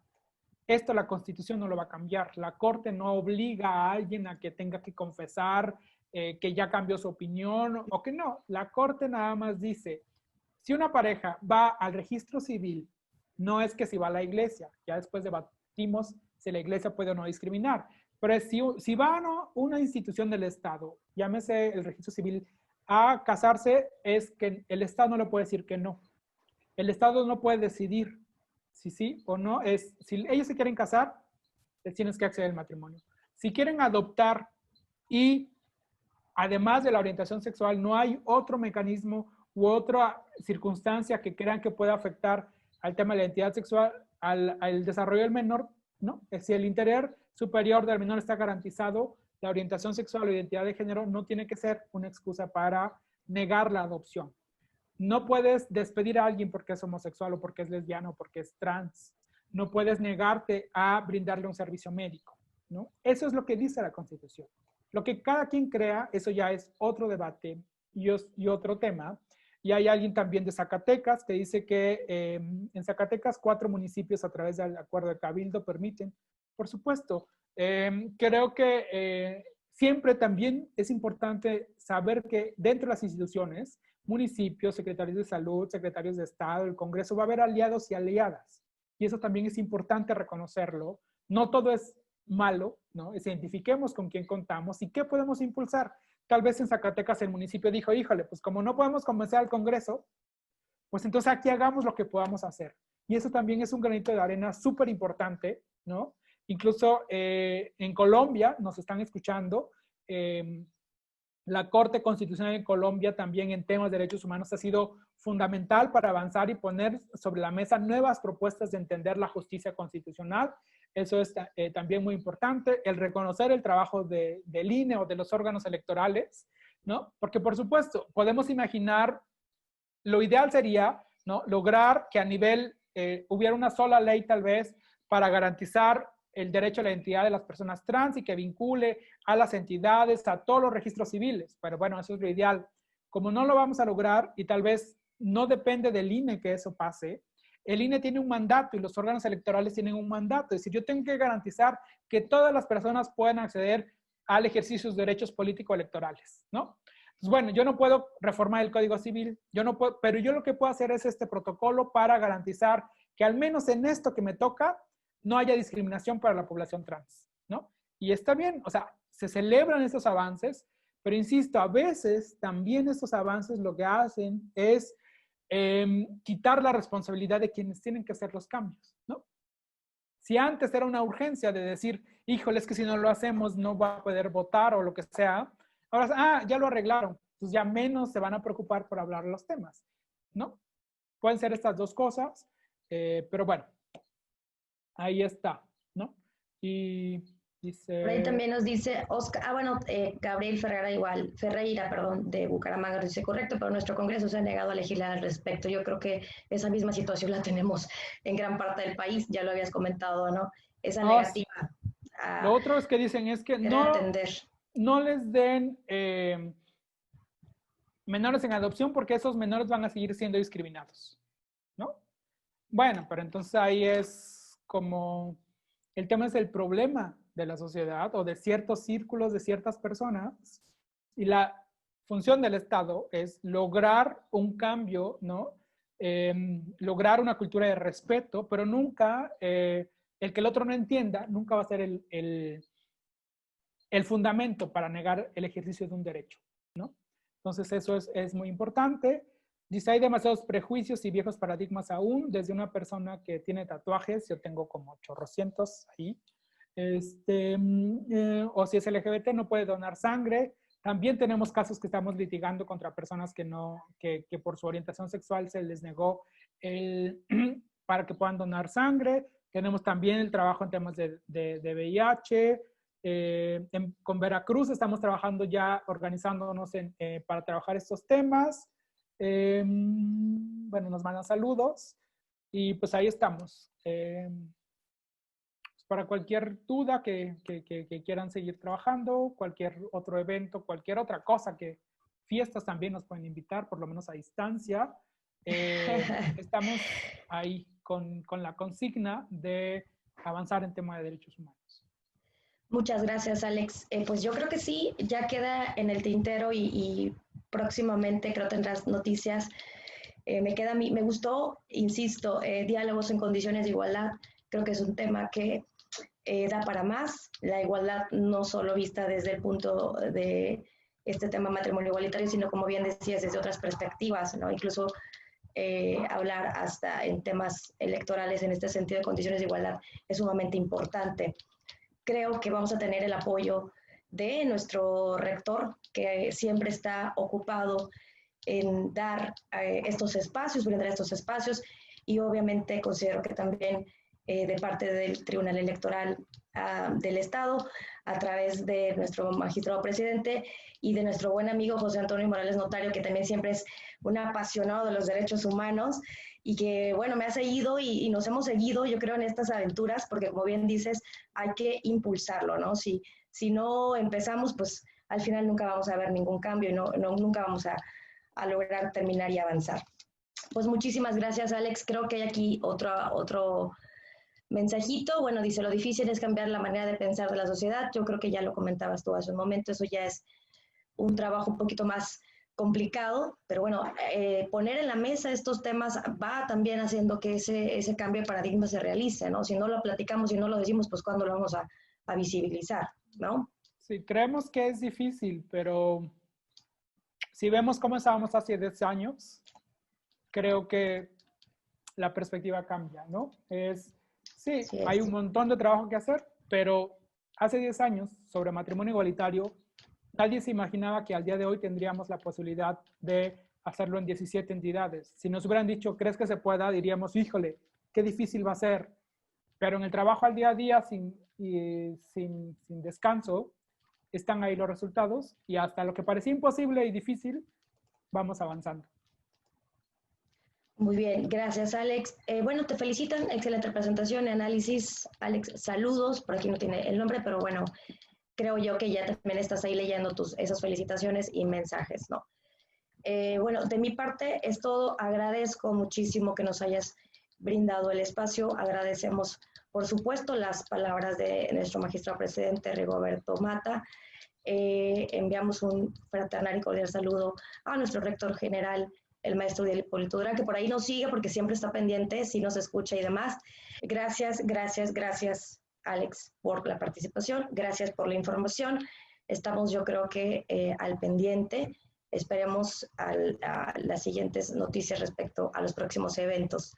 esto la Constitución no lo va a cambiar. La Corte no obliga a alguien a que tenga que confesar que ya cambió su opinión o que no. La Corte nada más dice, si una pareja va al registro civil, no es que si va a la iglesia, ya después debatimos si la iglesia puede o no discriminar, pero si va a una institución del Estado, llámese el registro civil, a casarse, es que el Estado no le puede decir que no. El Estado no puede decidir si sí o no. Si ellos se quieren casar, les tienes que acceder al matrimonio. Si quieren adoptar y además de la orientación sexual no hay otro mecanismo u otra circunstancia que crean que pueda afectar al tema de la identidad sexual, al desarrollo del menor, ¿no? Si el interés superior del menor está garantizado, la orientación sexual o identidad de género no tiene que ser una excusa para negar la adopción. No puedes despedir a alguien porque es homosexual o porque es lesbiano o porque es trans. No puedes negarte a brindarle un servicio médico, ¿no? Eso es lo que dice la Constitución. Lo que cada quien crea, eso ya es otro debate y otro tema. Y hay alguien también de Zacatecas que dice que en Zacatecas 4 municipios a través del acuerdo de Cabildo permiten. Por supuesto, creo que siempre también es importante saber que dentro de las instituciones, municipios, secretarios de salud, secretarios de Estado, el Congreso, va a haber aliados y aliadas. Y eso también es importante reconocerlo. No todo es malo, ¿no? Identifiquemos con quién contamos y qué podemos impulsar. Tal vez en Zacatecas el municipio dijo, híjole, pues como no podemos convencer al Congreso, pues entonces aquí hagamos lo que podamos hacer. Y eso también es un granito de arena súper importante, ¿no? Incluso en Colombia nos están escuchando. La Corte Constitucional en Colombia también en temas de derechos humanos ha sido fundamental para avanzar y poner sobre la mesa nuevas propuestas de entender la justicia constitucional. Eso es también muy importante, el reconocer el trabajo del INE o de los órganos electorales, ¿no? Porque por supuesto, podemos imaginar, lo ideal sería, ¿no?, lograr que a nivel, hubiera una sola ley tal vez para garantizar el derecho a la identidad de las personas trans y que vincule a las entidades, a todos los registros civiles. Pero bueno, eso es lo ideal. Como no lo vamos a lograr y tal vez no depende del INE que eso pase, el INE tiene un mandato y los órganos electorales tienen un mandato. Es decir, yo tengo que garantizar que todas las personas puedan acceder al ejercicio de sus derechos político-electorales, ¿no? Pues bueno, yo no puedo reformar el Código Civil, yo no puedo, pero yo lo que puedo hacer es este protocolo para garantizar que al menos en esto que me toca, no haya discriminación para la población trans, ¿no? Y está bien, o sea, se celebran estos avances, pero insisto, a veces también estos avances lo que hacen es quitar la responsabilidad de quienes tienen que hacer los cambios, ¿no? Si antes era una urgencia de decir, híjole, es que si no lo hacemos no va a poder votar o lo que sea, ahora, ya lo arreglaron, pues ya menos se van a preocupar por hablar los temas, ¿no? Pueden ser estas dos cosas, pero bueno. ahí está, ¿no? Y dice... Por ahí también nos dice Oscar, Gabriel Ferreira, perdón, de Bucaramanga, nos dice correcto, pero nuestro Congreso se ha negado a legislar al respecto. Yo creo que esa misma situación la tenemos en gran parte del país, ya lo habías comentado, ¿no? Esa Sí. negativa Lo a otro es que dicen es que querer atender. no les den menores en adopción porque esos menores van a seguir siendo discriminados, ¿no? Bueno, pero entonces ahí es como, el tema es el problema de la sociedad o de ciertos círculos de ciertas personas y la función del Estado es lograr un cambio, ¿no? Lograr una cultura de respeto, pero nunca, el que el otro no entienda, nunca va a ser el fundamento para negar el ejercicio de un derecho, ¿no? Entonces eso es muy importante. Dice, hay demasiados prejuicios y viejos paradigmas aún, desde una persona que tiene tatuajes, yo tengo como 800 ahí, o si es LGBT no puede donar sangre. También tenemos casos que estamos litigando contra personas que por su orientación sexual se les negó para que puedan donar sangre. Tenemos también el trabajo en temas de VIH. Con Veracruz estamos trabajando ya, organizándonos para trabajar estos temas. Bueno, nos mandan saludos y pues ahí estamos. Para cualquier duda que quieran seguir trabajando, cualquier otro evento, cualquier otra cosa fiestas también nos pueden invitar, por lo menos a distancia. Estamos ahí con la consigna de avanzar en tema de derechos humanos. Muchas gracias, Alex. Pues yo creo que sí, ya queda en el tintero y próximamente creo tendrás noticias. Me gustó, insisto, diálogos en condiciones de igualdad. Creo que es un tema que da para más. La igualdad no solo vista desde el punto de este tema matrimonio igualitario, sino como bien decías, desde otras perspectivas, ¿no? Incluso hablar hasta en temas electorales en este sentido de condiciones de igualdad es sumamente importante. Creo que vamos a tener el apoyo de nuestro rector, que siempre está ocupado en dar estos espacios, brindar estos espacios, y obviamente considero que también de parte del Tribunal Electoral del Estado, a través de nuestro magistrado presidente y de nuestro buen amigo José Antonio Morales Notario, que también siempre es un apasionado de los derechos humanos y que, bueno, me ha seguido y nos hemos seguido, yo creo, en estas aventuras, porque como bien dices, hay que impulsarlo, ¿no? Si no empezamos, pues al final nunca vamos a ver ningún cambio y nunca vamos a lograr terminar y avanzar. Pues muchísimas gracias, Alex. Creo que hay aquí otro mensajito. Bueno, dice, lo difícil es cambiar la manera de pensar de la sociedad. Yo creo que ya lo comentabas tú hace un momento, eso ya es un trabajo un poquito más complicado, pero bueno, poner en la mesa estos temas va también haciendo que ese cambio de paradigma se realice, ¿no? Si no lo platicamos y no lo decimos, pues ¿cuándo lo vamos a visibilizar, ¿no? Sí, creemos que es difícil, pero si vemos cómo estábamos hace 10 años, creo que la perspectiva cambia, ¿no? Sí, hay un montón de trabajo que hacer, pero hace 10 años, sobre matrimonio igualitario, nadie se imaginaba que al día de hoy tendríamos la posibilidad de hacerlo en 17 entidades. Si nos hubieran dicho, ¿crees que se pueda? Diríamos, híjole, qué difícil va a ser. Pero en el trabajo al día a día, sin descanso, están ahí los resultados y hasta lo que parecía imposible y difícil, vamos avanzando. Muy bien, gracias, Alex. Bueno, te felicitan, excelente presentación y análisis. Alex, saludos, por aquí no tiene el nombre, pero bueno, creo yo que ya también estás ahí leyendo esas felicitaciones y mensajes, ¿no? Bueno, de mi parte es todo. Agradezco muchísimo que nos hayas brindado el espacio. Agradecemos, por supuesto, las palabras de nuestro magistrado presidente, Rigoberto Mata. Enviamos un fraternal y cordial saludo a nuestro rector general, el maestro Hipólito Durán, que por ahí nos sigue porque siempre está pendiente, si nos escucha y demás. Gracias, Alex, por la participación. Gracias por la información. Estamos, yo creo que al pendiente. Esperemos a las siguientes noticias respecto a los próximos eventos